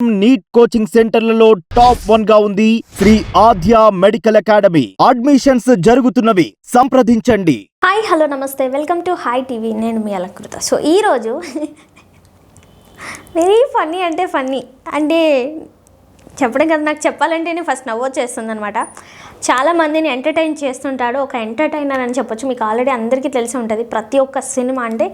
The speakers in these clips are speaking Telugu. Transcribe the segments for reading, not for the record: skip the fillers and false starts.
నీట్ కోచింగ్ సెంటర్లలో టాప్ 1 గా ఉంది శ్రీ ఆద్య మెడికల్ అకాడమీ. అడ్మిషన్స్ జరుగుతున్నవి, సంప్రదించండి. హాయ్ హలో నమస్తే, వెల్కమ్ టు హాయ్ టీవీ. నేను మీ అలంకృత. సో ఈరోజు వెరీ ఫన్నీ అంటే చెప్పడం కదా, నాకు చెప్పాలంటేనే ఫస్ట్ నవ్వు వచ్చేస్తుంది అనమాట. చాలామందిని ఎంటర్టైన్ చేస్తుంటాడు, ఒక ఎంటర్టైనర్ అని చెప్పొచ్చు. మీకు ఆల్రెడీ అందరికీ తెలిసి ఉంటుంది. ప్రతి ఒక్క సినిమా అంటే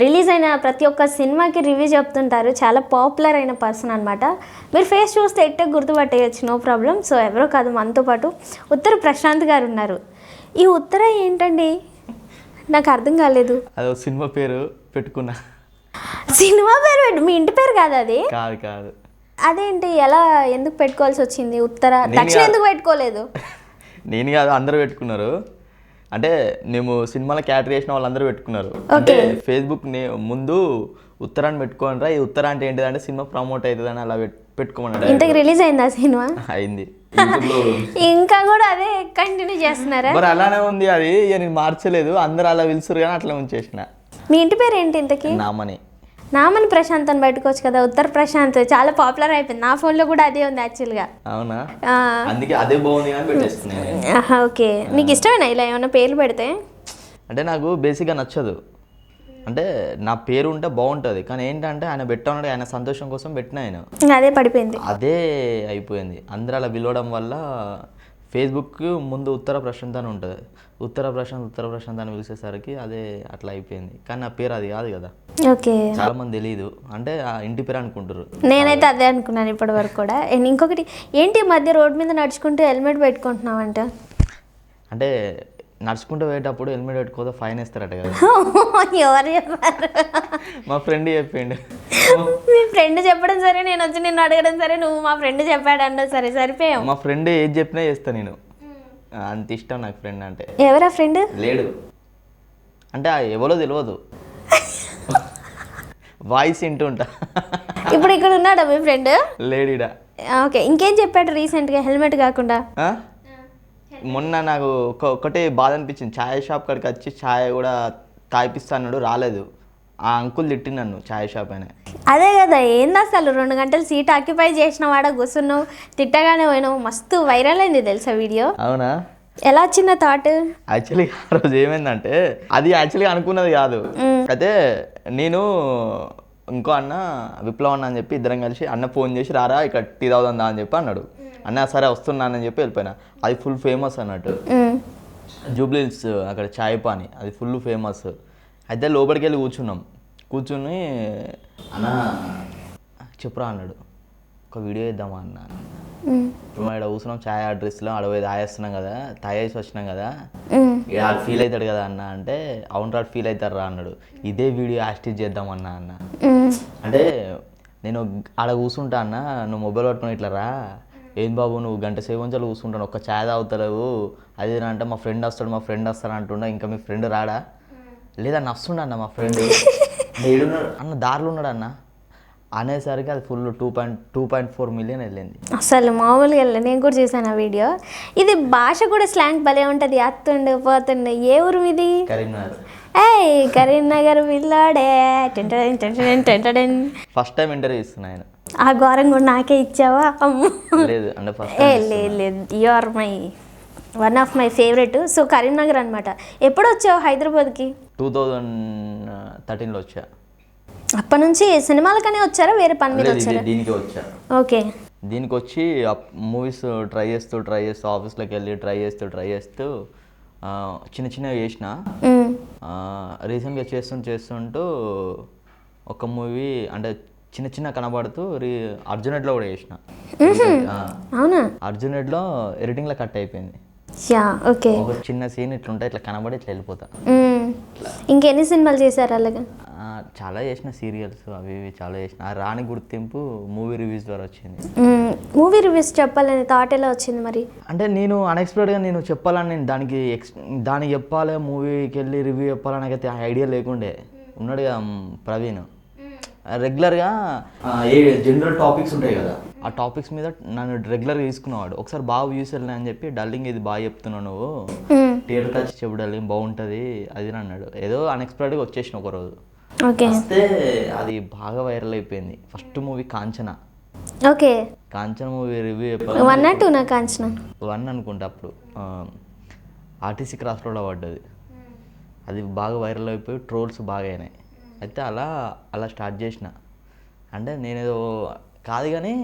రిలీజ్ అయిన ప్రతి ఒక్క సినిమాకి రివ్యూ చెప్తుంటారు. చాలా పాపులర్ అయిన పర్సన్ అనమాట. మీరు ఫేస్ చూస్తే ఎట్టే గుర్తుపట్టేయచ్చు, నో ప్రాబ్లం. సో ఎవరో కాదు, మనతో పాటు ఉత్తర ప్రశాంత్ గారు ఉన్నారు. ఈ ఉత్తర ఏంటండి, నాకు అర్థం కాలేదు. అదో సినిమా పేరు పెట్టుకున్నా. సినిమా పేరు మీ ఇంటి పేరు కాదు అది? కాదు. అదేంటి, ఎలా ఎందుకు పెట్టుకోవాల్సి వచ్చింది? ఉత్తర దక్షిణ ఎందుకు పెట్టుకోలేదు? నేను కాదు, అందరూ పెట్టుకున్నారు. అంటే మేము సినిమాలో క్యాటర్ చేసిన వాళ్ళందరూ పెట్టుకున్నారు. అంటే ఫేస్బుక్ ముందు ఉత్తరాన్ని పెట్టుకోనరా, ఈ ఉత్తర అంటే ఏంటిదంటే సినిమా ప్రమోట్ అవుతుందని అలా పెట్టుకోమన్నాడు. ఇంతకు రిలీజ్ అయిందా సినిమా? అయింది. ఇంకా కూడా అదే కంటిన్యూ చేస్తున్నారా? మరి అలానే ఉంది అది, నేను మార్చలేదు. అందరూ అలా పిలుచురు కానీ అట్లా ఉంచేసిన. మీ ఇంటి పేరు ఏంటి ఇంతకి? నామని ప్రశాంత్ అని పెట్టుకోవచ్చు కదా, ఉత్తర ప్రశాంత్. చాలా పాపులర్ అయిపోయింది. నా ఫోన్లో కూడా అదే ఉంది యాక్చువల్గా. అవునా? అందుకే అదే బాగుంది కానీ పెట్టేసుకున్నాను. ఓకే, నీకు ఇష్టమేనా ఇలా ఏమైనా పేర్లు పెడితే? అంటే నాకు బేసిక్గా నచ్చదు. అంటే నా పేరు ఉంటే బాగుంటుంది, కానీ ఏంటంటే ఆయన పెట్టాడు, ఆయన సంతోషం కోసం పెట్టిన, ఆయన అదే పడిపోయింది, అదే అయిపోయింది. అందరూ అలా పిలవడం వల్ల ఫేస్బుక్ ముందు ఉత్తర ప్రశాంత్ అని ఉంటుంది. ఉత్తర ప్రశాంత్ అని పిలిచేసరికి అదే అట్లా అయిపోయింది. కానీ నా పేరు అది కాదు కదా. ఓకే, చాలా మంది తెలియదు, అంటే ఆ ఇంటి పేరు అనుకుంటారు. నేనైతే అదే అనుకున్నాను ఇప్పటి వరకు కూడా. ఇంకొకటి ఏంటి, మధ్య రోడ్ మీద నడుచుకుంటూ హెల్మెట్ పెట్టుకుంటున్నావంట? అంటే నడుచుకుంటూ పోయేటప్పుడు హెల్మెట్ పెట్టుకోదా ఫైన్ వేస్తారట కదా. ఎవరు చెప్పారు? మా ఫ్రెండ్ చెప్పిండు. మీ ఫ్రెండ్ చెప్పడం సరే, నేను వచ్చి నిన్ను అడగడం సరే, నువ్వు మా ఫ్రెండ్ చెప్పాడన్నా సరే, సరిపోయావు. మా ఫ్రెండ్ ఏది చెప్పినా చేస్తా నేను, అంత ఇష్టం నాకు ఫ్రెండ్ అంటే. ఎవరా ఫ్రెండ్? లేడు, అంటే ఎవరో తెలియదు, వాయిస్ వింటుంటా. ఇప్పుడు ఇక్కడ ఉన్నాడా మీ ఫ్రెండ్? లేడీడా. ఓకే, ఇంకేం చెప్పాడు రీసెంట్గా హెల్మెట్ కాకుండా? మొన్న నాకు ఒకటే బాధ అనిపించింది. ఛాయ్ షాప్ కాడికి వచ్చి ఛాయ్ కూడా తాగిపిస్తా అన్నాడు, రాలేదు. ఆ అంకుల్ తిట్టి నన్ను, ఛాయ్ షాప్ అయినా. అదే కదా, ఏంది అసలు 2 గంటలు సీట్ ఆక్యుపై చేసిన వాడ కూర్చున్నావు, తిట్టగానే పోయినావు. మస్తు వైరల్ అయింది తెలుసా వీడియో. అవునా? ఎలా వచ్చింది థాట్? యాక్చువల్లీ ఆ రోజు ఏమైందంటే, అది యాక్చువల్లీ అనుకున్నది కాదు. అయితే నేను ఇంకో అన్న విప్లవ్ అన్న అని చెప్పి ఇద్దరం కలిసి, అన్న ఫోన్ చేసి రారా ఇక్కడ టీ తాగుదా అని చెప్పి అన్నాడు. అన్న సరే వస్తున్నానని చెప్పి వెళ్ళిపోయినా. అది ఫుల్ ఫేమస్ అన్నట్టు, జూబ్లీహిల్స్ అక్కడ చాయ్ పాని, అది ఫుల్ ఫేమస్. అయితే లోపలికి వెళ్ళి కూర్చుని అన్న చెప్పురా అన్నాడు, ఒక వీడియో చేద్దామా అన్న. ఇప్పుడు ఇక్కడ కూర్చున్నాం ఛాయ్ అడ్రస్లో, అడవి తాగేస్తున్నాం కదా, తాగేసి వచ్చినాం కదా, ఆడు ఫీల్ అవుతాడు కదా అన్న అంటే, అవును రాడు ఫీల్ అవుతారు రా అన్నాడు. ఇదే వీడియో యాస్టిజ్ చేద్దామన్నా అన్న. అంటే నేను ఆడ కూర్చుంటా అన్న, నువ్వు మొబైల్ పట్టుకుని ఇట్లా రా. ఏం బాబు నువ్వు గంట సేపు ఉంచాలి కూర్చుంటాను, ఒక్క ఛాయ్ తాగుతలేవు అది అంటే, మా ఫ్రెండ్ వస్తాడు అంటుండ, ఇంకా మీ ఫ్రెండ్ రాడా? లేదా నస్తుండ అన్న మా ఫ్రెండ్ ఏడున్నాడు అన్న, దారిలో ఉన్నాడు అన్న అనేసరికి అది ఫుల్ 2.4 మిలియన్ వెళ్ళింది. అసలు మామూలుగా వెళ్ళింది. నేను కూడా చూసాను ఆ వీడియో. ఇది భాష కూడా స్లాంగ్ భలే ఉంటుంది, అత్తుండే పోతుండే. ఏ ఊరు ఇది? కరీంనగర్. కరీంనగర్ పిల్లాడే. ఫస్ట్ టైం ఇంటర్వ్యూ ఇస్తున్నా ఆయన. ఆ ఘోరం కూడా నాకే ఇచ్చావా? లేదు అంటే లేదు, you are my one of my favourite. So Karimnagar అనమాట. ఎప్పుడు వచ్చావు హైదరాబాద్కి? 2013లో వచ్చా. అప్పటి నుంచి సినిమాలకనే వచ్చారా, వేరే పని మీద వచ్చారా? దీనికి వచ్చా. ఓకే, దీనికి వచ్చి మూవీస్ ట్రై చేస్తూ ఆఫీస్లోకి వెళ్ళి ట్రై చేస్తూ చిన్నవి చేసిన. రీసెంట్గా చేస్తుంటూ ఒక మూవీ అంటే చిన్న కనబడుతూ అర్జునెడ్లో కూడా చేసిన. అవునా? అర్జునెడ్లో ఎడిటింగ్లో కట్ అయిపోయింది. ఓకే, ఒక చిన్న సీన్ ఇట్లుంటే ఇట్లా కనబడి ఇట్లా వెళ్ళిపోతా. ఇంకెన్ని సినిమాలు చేశారు అలాగా? చాలా చేసిన, సీరియల్స్ అవి ఇవి చాలా చేసిన. ఆ రాని గుర్తింపు మూవీ రివ్యూస్ ద్వారా వచ్చింది. మూవీ రివ్యూస్ చెప్పాలని థాట్ ఎలా వచ్చింది మరి? అంటే నేను అన్ఎక్స్పెక్టెడ్గా నేను చెప్పాలని, నేను దానికి చెప్పాలి, మూవీకి వెళ్ళి రివ్యూ చెప్పాలని నాకైతే ఐడియా లేకుండే. ఉన్నాడు కదా ప్రవీణ్, రెగ్యులర్గా ఏ జనరల్ టాపిక్స్ ఉంటాయి కదా, ఆ టాపిక్స్ మీద నన్ను రెగ్యులర్గా తీసుకునేవాడు. ఒకసారి బాగా వ్యూస్ వెళ్ళినా అని చెప్పి, డల్లింగ్ ఇది బాగా చెప్తున్నావు నువ్వు, థియేటర్ టచ్ చెప్పు డల్లింగ్ బాగుంటుంది అది అన్నాడు. ఏదో అన్ఎక్స్పెక్టెడ్గా వచ్చేసిన ఒకరోజు. ఓకే, వస్తే అది బాగా వైరల్ అయిపోయింది. First movie Kanchana. Okay. Kanchana movie review చెప్పాలి 1 or 2 నా కాంచన 1 అనుకుంటా. అప్పుడు ఆర్టీసీ క్రాస్ రోడ్లో పడ్డది, అది బాగా వైరల్ అయిపోయి ట్రోల్స్ బాగా అయినాయి. అయితే అలా స్టార్ట్ చేసిన, అంటే నేనేదో కాదు కానీ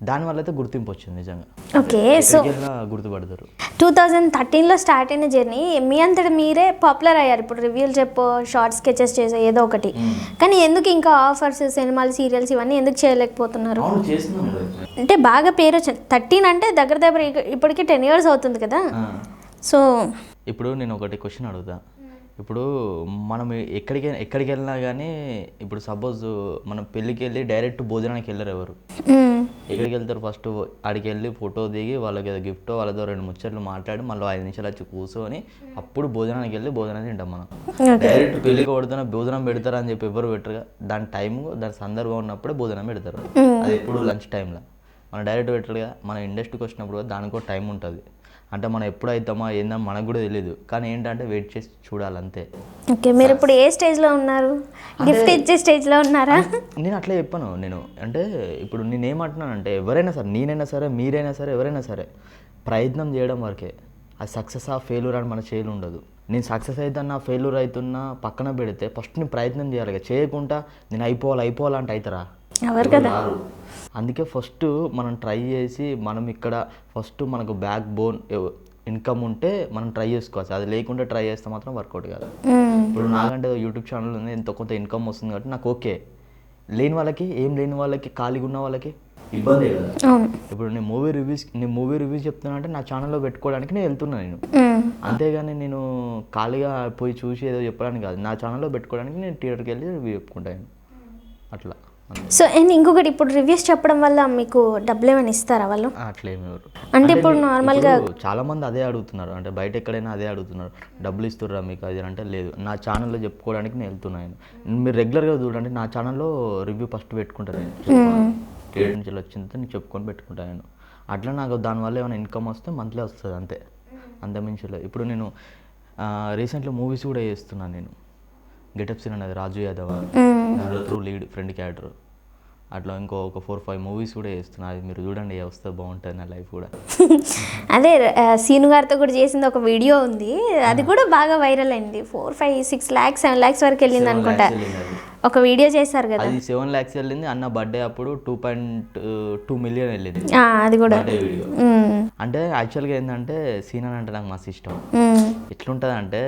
దానివల్ల అయితే గుర్తింపు వచ్చింది నిజంగా. ఓకే. సో గుర్తుపడతారు. 2013లో స్టార్ట్ అయిన జర్నీ మీ అంతటి మీరే పాపులర్ అయ్యారు. ఇప్పుడు రివ్యూలు చెప్పో, షార్ట్ స్కెచెస్ చేసో ఏదో ఒకటి. కానీ ఎందుకు ఇంకా ఆఫర్స్, సినిమాలు, సీరియల్స్ ఇవన్నీ ఎందుకు చేయలేకపోతున్నారు? అంటే బాగా పేరు 13 అంటే దగ్గర ఇప్పటికి 10 years అవుతుంది కదా. సో ఇప్పుడు నేను ఒకటి క్వశ్చన్ అడుగుతా. ఇప్పుడు మనం ఎక్కడికి వెళ్ళినా కానీ, ఇప్పుడు సపోజ్ మనం పెళ్ళికి వెళ్ళి డైరెక్ట్ భోజనానికి వెళ్ళరు ఎవరు. ఎక్కడికి వెళ్తారు? ఫస్ట్ ఆడికి వెళ్ళి ఫోటో దిగి వాళ్ళకి ఏదో గిఫ్ట్, వాళ్ళతో 2 ముచ్చట్లు మాట్లాడి మళ్ళీ 5 నిమిషాలు వచ్చి కూర్చొని అప్పుడు భోజనానికి వెళ్ళి భోజనం తింటాం మనం. డైరెక్ట్ పెళ్ళికి కొడుతున్న భోజనం పెడతారు అని చెప్పి ఎవరు పెట్టరుగా. దాని టైం, దాని సందర్భం ఉన్నప్పుడే భోజనం పెడతారు. అది ఎప్పుడు లంచ్ టైంలో. మనం డైరెక్ట్ పెట్టరుగా. మన ఇండస్ట్రీకి వచ్చినప్పుడు దానికి ఒక టైం ఉంటుంది. అంటే మనం ఎప్పుడు అవుతామా ఏందని మనకు కూడా తెలియదు. కానీ ఏంటంటే వెయిట్ చేసి చూడాలి అంతే. ఓకే. మీరు ఇప్పుడు ఏ స్టేజ్లో ఉన్నారు? గిఫ్ట్ ఇచ్చే స్టేజ్లో ఉన్నారా? నేను అట్లా చెప్పాను. నేను అంటే ఇప్పుడు నేనేమంటున్నానంటే ఎవరైనా సరే, నేనైనా సరే, మీరైనా సరే, ఎవరైనా సరే ప్రయత్నం చేయడం వరకే. అది సక్సెస్ ఆ ఫెయిల్యూర్ అని మన చేయలు ఉండదు. నేను సక్సెస్ అవుతున్నా ఫెయిల్యూర్ అవుతున్నా పక్కన పెడితే ఫస్ట్ నేను ప్రయత్నం చేయాలి. చేయకుండా నేను అయిపోవాలంటే అవుతారా? ఎవరు కదా. అందుకే ఫస్ట్ మనం ట్రై చేసి, మనం ఇక్కడ ఫస్ట్ మనకు బ్యాక్ బోన్ ఇన్కమ్ ఉంటే మనం ట్రై చేసుకోవచ్చు. అది లేకుంటే ట్రై చేస్తే మాత్రం వర్కౌట్ కాదు. ఇప్పుడు నాకంటే యూట్యూబ్ ఛానల్ ఉంది, ఎంతో కొంత ఇన్కమ్ వస్తుంది కాబట్టి నాకు ఓకే. లేని వాళ్ళకి ఖాళీగా ఉన్న వాళ్ళకి ఇబ్బంది కదా. ఇప్పుడు నేను మూవీ రివ్యూస్ చెప్తున్నా అంటే నా ఛానల్లో పెట్టుకోవడానికి నేను వెళ్తున్నాను నేను. అంతేగాని నేను ఖాళీగా పోయి చూసి ఏదో చెప్పడానికి కాదు. నా ఛానల్లో పెట్టుకోవడానికి నేను థియేటర్కి వెళ్ళి రివ్యూ చెప్పుకుంటాను అట్లా. సో అండ్ ఇంకొకటి, ఇప్పుడు రివ్యూస్ చెప్పడం వల్ల మీకు డబ్బులు ఏమైనా ఇస్తారా వాళ్ళు? అట్లేమి ఎవరు. అంటే ఇప్పుడు నార్మల్గా చాలా మంది అదే అడుగుతున్నారు. అంటే బయట ఎక్కడైనా అదే అడుగుతున్నారు, డబ్బులు ఇస్తుర్రా మీకు అది అంటే. లేదు, నా ఛానల్లో చెప్పుకోవడానికి నేను వెళ్తున్నాను. మీరు రెగ్యులర్గా చూడండి, నా ఛానల్లో రివ్యూ ఫస్ట్ పెట్టుకుంటాను నేను. థియేటర్ నుంచి వచ్చిందంటే నేను చెప్పుకొని పెట్టుకుంటాను నేను. అట్లా నాకు దానివల్ల ఏమైనా ఇన్కమ్ వస్తే మంత్లీ వస్తుంది అంతే, అంతమించి లేదు. ఇప్పుడు నేను రీసెంట్లీ మూవీస్ కూడా చేస్తున్నాను నేను. గెటప్ సీన్ అనేది రాజు యాదవ్, దాంట్లో త్రూ లీడ్ ఫ్రెండ్ క్యారెక్టర్. అట్లా ఒక 4-5 మూవీస్ కూడా చేస్తున్నా. అది మీరు చూడండి, వస్తే బాగుంటుంది నా లైఫ్ కూడా. అదే సీను గారితో కూడా చేసింది ఒక వీడియో ఉంది, అది కూడా బాగా వైరల్ అయింది. 4-5-6 lakhs 7 lakhs వరకు వెళ్ళింది అనుకుంటా. ఒక వీడియో చేశారు కదా, అది 7 lakhs వెళ్ళింది. అన్న బర్త్డే అప్పుడు 2.2 million వెళ్ళింది అది కూడా వీడియో. అంటే యాక్చువల్గా ఏంటంటే సీన్ అని అంటే నాకు మస్తు ఇష్టం. ఎట్లుంటుంది అంటే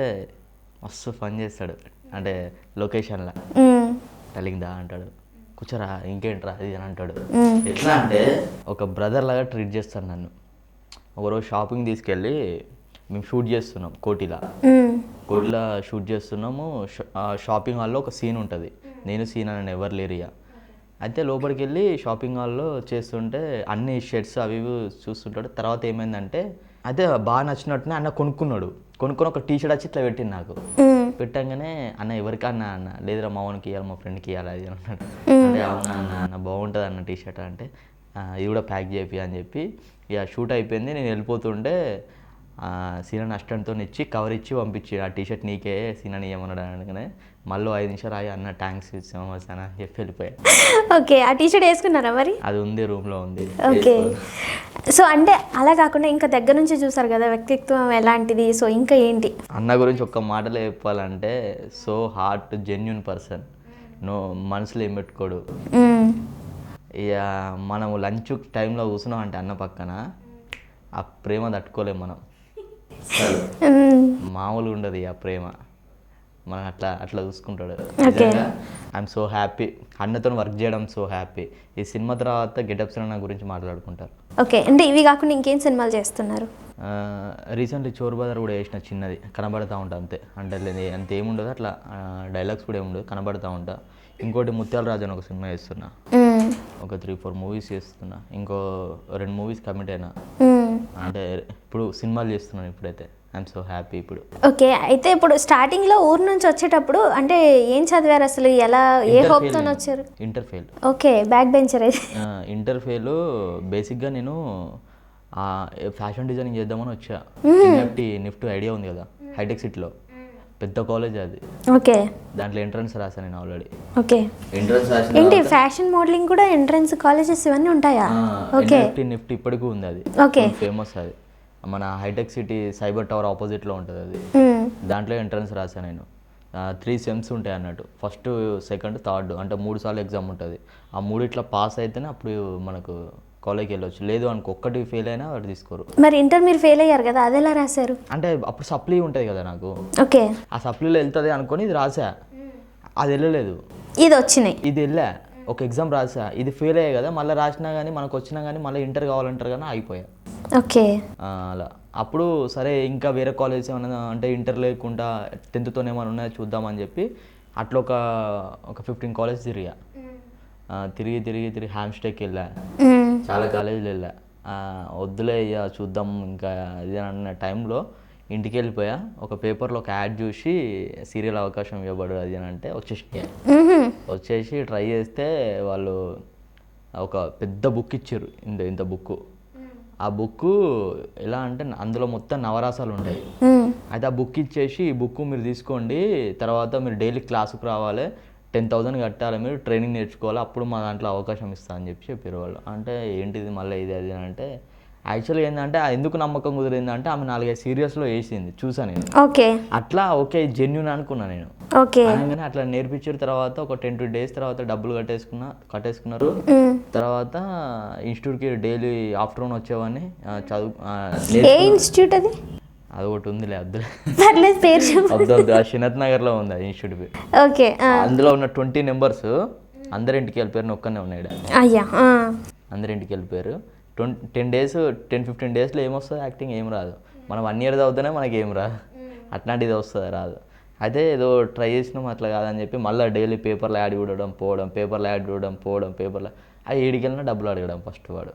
మస్తు ఫన్ చేస్తాడు. అంటే లొకేషన్లో టెలింగ్దా అంటాడు, కూర్చోరా ఇంకేంట్రా అది అని అంటాడు. ఎట్లా అంటే ఒక బ్రదర్ లాగా ట్రీట్ చేస్తాడు నన్ను. ఒకరోజు షాపింగ్ తీసుకెళ్ళి మేము షూట్ చేస్తున్నాం కోటిలో షూట్ చేస్తున్నాము. షాపింగ్ హాల్లో ఒక సీన్ ఉంటుంది, నేను సీన్ అని ఎవరు లేరు ఇక. అయితే లోపలికి వెళ్ళి షాపింగ్ హాల్లో చేస్తుంటే అన్ని షర్ట్స్ అవి ఇవి చూస్తుంటాడు. తర్వాత ఏమైందంటే అయితే బాగా నచ్చినట్టునే అన్న కొనుక్కుని ఒక టీషర్ట్ వచ్చి ఇట్లా పెట్టింది నాకు. పెట్టంగానే అన్న ఎవరికన్నా అన్న లేదురా మా వానికి ఇవ్వాలి, మా ఫ్రెండ్కి ఇవ్వాలి అది అన్నాడు. అంటే అవునా అన్న బాగుంటుంది అన్న టీషర్ట్ అంటే ఇది కూడా ప్యాక్ చేయి అని చెప్పి ఇక షూట్ అయిపోయింది. నేను వెళ్ళిపోతుంటే సీనాని అసిస్టెంట్తో ఇచ్చి కవర్ ఇచ్చి పంపించి ఆ టీషర్ట్ నీకే సీనాని ఇవ్వమన్నాడు అనగానే మళ్ళీ 5 నిమిషాలు ఆగి అన్న థ్యాంక్స్ ఇచ్చాము అని చెప్పి వెళ్ళిపోయాడు. ఓకే. ఆ టీషర్ట్ వేసుకున్నారా మరి? అది ఉంది, రూమ్లో ఉంది. ఓకే. సో అంటే అలా కాకుండా ఇంకా దగ్గర నుంచి చూసారు కదా వ్యక్తిత్వం ఎలాంటిది, సో ఇంకా ఏంటి అన్న గురించి ఒక్క మాటలో చెప్పాలంటే సో హార్ట్, జెన్యున్ పర్సన్. మనసులో ఏం పెట్టుకోడు. ఇక మనము లంచ్ టైంలో కూర్చున్నాం అంటే అన్న పక్కన ఆ ప్రేమ తట్టుకోలేము మనం. మామూలుగా ఉండదు ఆ ప్రేమ. మనం అట్లా చూసుకుంటాడు. ఐఎమ్ సో హ్యాపీ అన్నతో వర్క్ చేయడం, సో హ్యాపీ. ఈ సినిమా తర్వాత గెటప్ సినిమా గురించి మాట్లాడుకుంటారు. ఓకే. అంటే ఇవి కాకుండా ఇంకేం సినిమాలు చేస్తున్నారు? రీసెంట్లీ చోర్ బజార్ కూడా వేసిన, చిన్నది కనబడతా ఉంటా అంతే. అంటే అంత ఏముండదు, అట్లా డైలాగ్స్ కూడా ఏముండదు, కనబడతా ఉంటా. ఇంకోటి ముత్యాల రాజు అని ఒక సినిమా చేస్తున్నా, ఒక 3-4 మూవీస్ చేస్తున్నా. ఇంకో 2 మూవీస్ కమిట్ అయినా. అంటే ఇప్పుడు సినిమాలు చేస్తున్నాను ఇప్పుడైతే. ఐఎమ్ సో హ్యాపీ ఇప్పుడు. ఓకే. అయితే ఇప్పుడు స్టార్టింగ్లో ఊరు నుంచి వచ్చేటప్పుడు అంటే ఏం చదివారు అసలు, ఎలా, ఏ హోప్తో వచ్చారు? Inter fail. Okay. Back bencher అయితే. Inter fail. బేసిక్గా నేను ఫ్యాషన్ డిజైనింగ్ చేద్దామని వచ్చా. నిఫ్ట్ ఐడియా ఉంది కదా, హైటెక్ సిటీలో పెద్ద కాలేజ్ అది. ఓకే. దాంట్లో ఎంట్రన్స్ రాశాను నేను ఆల్రెడీ. ఓకే. ఎంట్రన్స్ రాసిన ఏంటి ఫ్యాషన్ మోడలింగ్ కూడా ఎంట్రన్స్ కాలేజెస్ ఇవన్నీ ఉంటాయా? ఓకే. నిఫ్టీ ఇప్పటికీ ఉంది అది. ఓకే. ఫేమస్ అది మన హైటెక్ సిటీ సైబర్ టవర్ ఆపోజిట్లో ఉంటుంది అది. దాంట్లో ఎంట్రన్స్ రాశాను నేను. 3 సెమ్స్ ఉంటాయి అన్నట్టు, ఫస్ట్ సెకండ్ థర్డ్, అంటే 3 సార్లు ఎగ్జామ్ ఉంటుంది. ఆ 3 ఇట్లా పాస్ అయితేనే అప్పుడు మనకు కాలేజ్కి వెళ్ళొచ్చు. లేదు అనుకో ఒక్కటి ఫెయిల్ అయినా వాడు తీసుకోరు. మరి ఇంటర్ మీరు ఫెయిల్ అయ్యారు కదా, అది ఎలా రాశారు? అంటే అప్పుడు సప్లీ ఉంటుంది కదా నాకు. ఓకే. ఆ సప్లీలో వెళ్తుంది అనుకొని ఇది రాసా, అది వెళ్ళలేదు. ఇది వచ్చినాయి, ఇది వెళ్ళా, ఒక ఎగ్జామ్ రాసా, ఇది ఫెయిల్ అయ్యాయి కదా, మళ్ళీ రాసినా కానీ మనకు వచ్చినా కానీ మళ్ళీ ఇంటర్ కావాలంటారు కానీ అయిపోయా. ఓకే. అలా అప్పుడు సరే ఇంకా వేరే కాలేజ్ ఏమన్నా అంటే ఇంటర్ లేకుండా 10th ఏమైనా ఉన్నాయో చూద్దామని చెప్పి అట్లా ఒక 15 కాలేజ్ తిరిగా. తిరిగి హ్యామ్స్టేకి వెళ్ళా, చాలా కాలేజీలు వెళ్ళా. వద్దులే ఇక చూద్దాం ఇంకా ఇది అన్న టైంలో ఇంటికి వెళ్ళిపోయా. ఒక పేపర్లో ఒక యాడ్ చూసి సీరియల్ అవకాశం ఇవ్వబడు అది అని అంటే వచ్చేసి ట్రై చేస్తే వాళ్ళు ఒక పెద్ద బుక్ ఇచ్చారు, ఇంత బుక్. ఆ బుక్ ఎలా అంటే అందులో మొత్తం నవరాసాలు ఉంటాయి. అయితే ఆ బుక్ ఇచ్చేసి ఈ బుక్ మీరు తీసుకోండి, తర్వాత మీరు డైలీ క్లాసుకు రావాలి, 10,000 కట్టాలి, మీరు ట్రైనింగ్ నేర్చుకోవాలి, అప్పుడు మా దాంట్లో అవకాశం ఇస్తా అని చెప్పారు వాళ్ళు. అంటే ఏంటిది మళ్ళీ ఇది అది అంటే యాక్చువల్గా ఏంటంటే ఎందుకు నమ్మకం కుదిరిందంటే ఆమె 4-5 సీరియల్స్లో వేసింది చూసా నేను. ఓకే. అట్లా ఓకే జెన్యూన్ అనుకున్నా నేను. ఓకే. అనగానే అట్లా నేర్పించిన తర్వాత ఒక 10-2 days తర్వాత డబ్బులు కట్టేసుకున్నారు. తర్వాత ఇన్స్టిట్యూట్కి డైలీ ఆఫ్టర్నూన్ వచ్చేవాడిని చదువు. ఏ ఇన్స్టిట్యూట్ అది? అది ఒకటి ఉందిలే, అద్దులే పేరు శినత్ నగర్లో ఉంది అది ఇన్స్టిట్యూట్. ఓకే. అందులో ఉన్న 20 members అందరి ఇంటికి వెళ్ళిపోయారు, ఒక్కనే ఉన్నాడు. అయ్యా. అందరి ఇంటికి వెళ్ళిపోయారు. 10-15 daysలో ఏమొస్తుంది, యాక్టింగ్ ఏం రాదు. మనం 1 year చదివితేనే మనకి ఏం రాదు, అట్లాంటిది వస్తుంది రాదు. అయితే ఏదో ట్రై చేసినాం, అట్లా కాదని చెప్పి మళ్ళీ డైలీ పేపర్లో యాడ్ చూడడం పోవడం, పేపర్లో ఆ 7కి వెళ్ళినా డబ్బులు అడగడం. ఫస్ట్ వాడు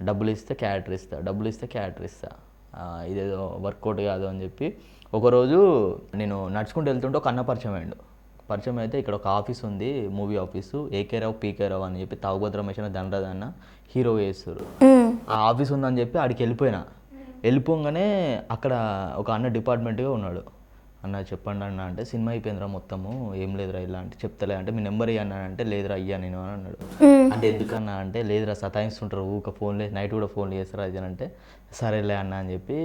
డబ్బులు ఇస్తే క్యారెక్టర్ ఇస్తా, ఇదేదో వర్కౌట్ కాదు అని చెప్పి ఒకరోజు నేను నడుచుకుంటూ వెళ్తుంటే ఒక అన్న పరిచయం అయితే ఇక్కడ ఒక ఆఫీస్ ఉంది, మూవీ ఆఫీసు, ఏకే రావు పీకే రావు అని చెప్పి తాగుబోతు రమేష్ ధనరాజ్ అన్న హీరో వేస్తారు. ఆ ఆఫీస్ ఉందని చెప్పి ఆడికి వెళ్ళిపోగానే అక్కడ ఒక అన్న డిపార్ట్మెంట్గా ఉన్నాడు. అన్న చెప్పండి అన్న అంటే సినిమా అయిపోయిందిరా మొత్తము, ఏం లేదురా ఇలా అంటే చెప్తలే అంటే మీ నెంబర్ ఇవ్వన్నా అంటే లేదురా అయ్యా నేను అని అన్నాడు. అంటే ఎందుకన్నా అంటే లేదురా సతాయిస్తుంటారు ఊక ఫోన్లే, నైట్ కూడా ఫోన్లు చేస్తారా అది అని అంటే సరేలే అన్న అని చెప్పి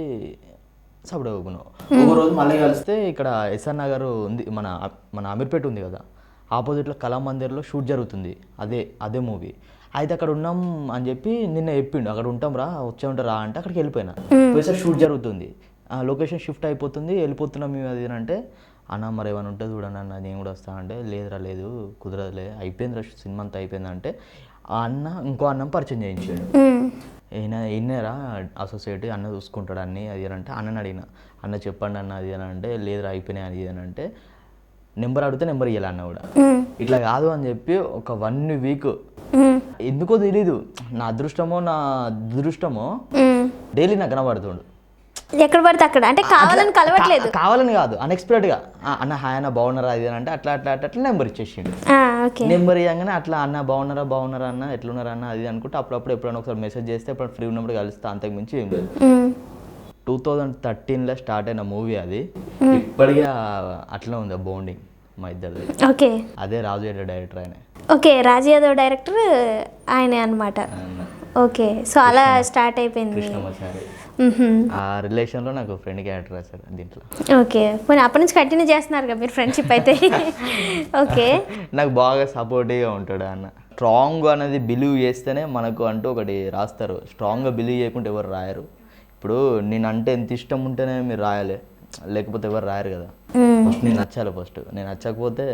సప్పుడు ఊకున్నావు. ఒక రోజు మళ్ళీ కలిస్తే ఇక్కడ ఎస్ఆర్ నగర్ ఉంది, మన అమీర్పేట ఉంది కదా, ఆపోజిట్లో కళామందిర్లో షూట్ జరుగుతుంది, అదే మూవీ. అయితే అక్కడ ఉన్నాం అని చెప్పి నిన్న చెప్పిండు, అక్కడ ఉంటాం రా వచ్చే ఉంటారా అంటే అక్కడికి వెళ్ళిపోయినా. పోయేసరి షూట్ జరుగుతుంది, లొకేషన్ షిఫ్ట్ అయిపోతుంది, వెళ్ళిపోతున్నాం మేము అది అంటే అన్న మరి ఏమైనా ఉంటుంది చూడండి అన్న నేను కూడా వస్తా అంటే లేదురా లేదు కుదరదులే అయిపోయిందిరా సినిమా అంతా అయిపోయిందంటే ఆ అన్న ఇంకో అన్నం పరిచయం చేయించాడు. ఈయనరా అసోసియేట్ అన్న చూసుకుంటాడు అన్నీ అది అని అంటే అన్నని అడిగిన, అన్న చెప్పండి అన్న అది అని అంటే లేదురా అయిపోయినాయి అది అని అంటే నెంబర్ అడిగితే నెంబర్ ఇవ్వాలి అన్న కూడా. ఇట్లా కాదు అని చెప్పి ఒక 1 week ఎందుకో తెలీదు, నా అదృష్టమో నా దురదృష్టమో డైలీ నాకు కనబడుతుండు ఎక్కడ పడితే అక్కడ. అంటే కావాలని కాదు, అన్ఎక్స్పెక్టెడ్గా అన్న హాయ్ అన్న బాగున్నారా అది అని అంటే అట్లా నెంబర్ ఇచ్చేసిండు. నెంబర్ ఇవ్వగానే అట్లా అన్న బాగున్నారా అన్న ఎట్లున్నారా అన్న అది అనుకుంటే అప్పుడప్పుడు ఎప్పుడైనా ఒకసారి మెసేజ్ చేస్తే ఎప్పుడు ఫ్రీ ఉన్నప్పుడు కలుస్తా, అంతకు మించి ఏం లేదు. 2013లో స్టార్ట్ అయిన మూవీ అది, ఇప్పటికే అట్లా ఉంది బాండింగ్ మా ఇద్దరిది. ఓకే. అదే రాజు యాదవ్ డైరెక్టర్ ఆయన. ఓకే, రాజు యాదవ్ డైరెక్టర్ ఆయనే అనమాట. ఓకే, సో అలా స్టార్ట్ అయిపోయింది. ఆ రిలేషన్లో నాకు ఫ్రెండ్ క్యారెక్టర్ రాశారు దీంట్లో. ఓకే, పోనీ అప్పటి నుంచి కంటిన్యూ చేస్తున్నారు కదా మీరు ఫ్రెండ్షిప్ అయితే. ఓకే, నాకు బాగా సపోర్టివ్గా ఉంటాడు అన్న. స్ట్రాంగ్ అనేది బిలీవ్ చేస్తేనే మనకు అంటూ ఒకటి రాస్తారు, స్ట్రాంగ్గా బిలీవ్ చేయకుంటే ఎవరు రాయరు. ఇప్పుడు నేను అంటే ఎంత ఇష్టం ఉంటేనే మీరు రాయాలి, లేకపోతే ఎవరు రాయరు కదా. ఫస్ట్ నేను నచ్చాలి, ఫస్ట్ నేను నచ్చకపోతే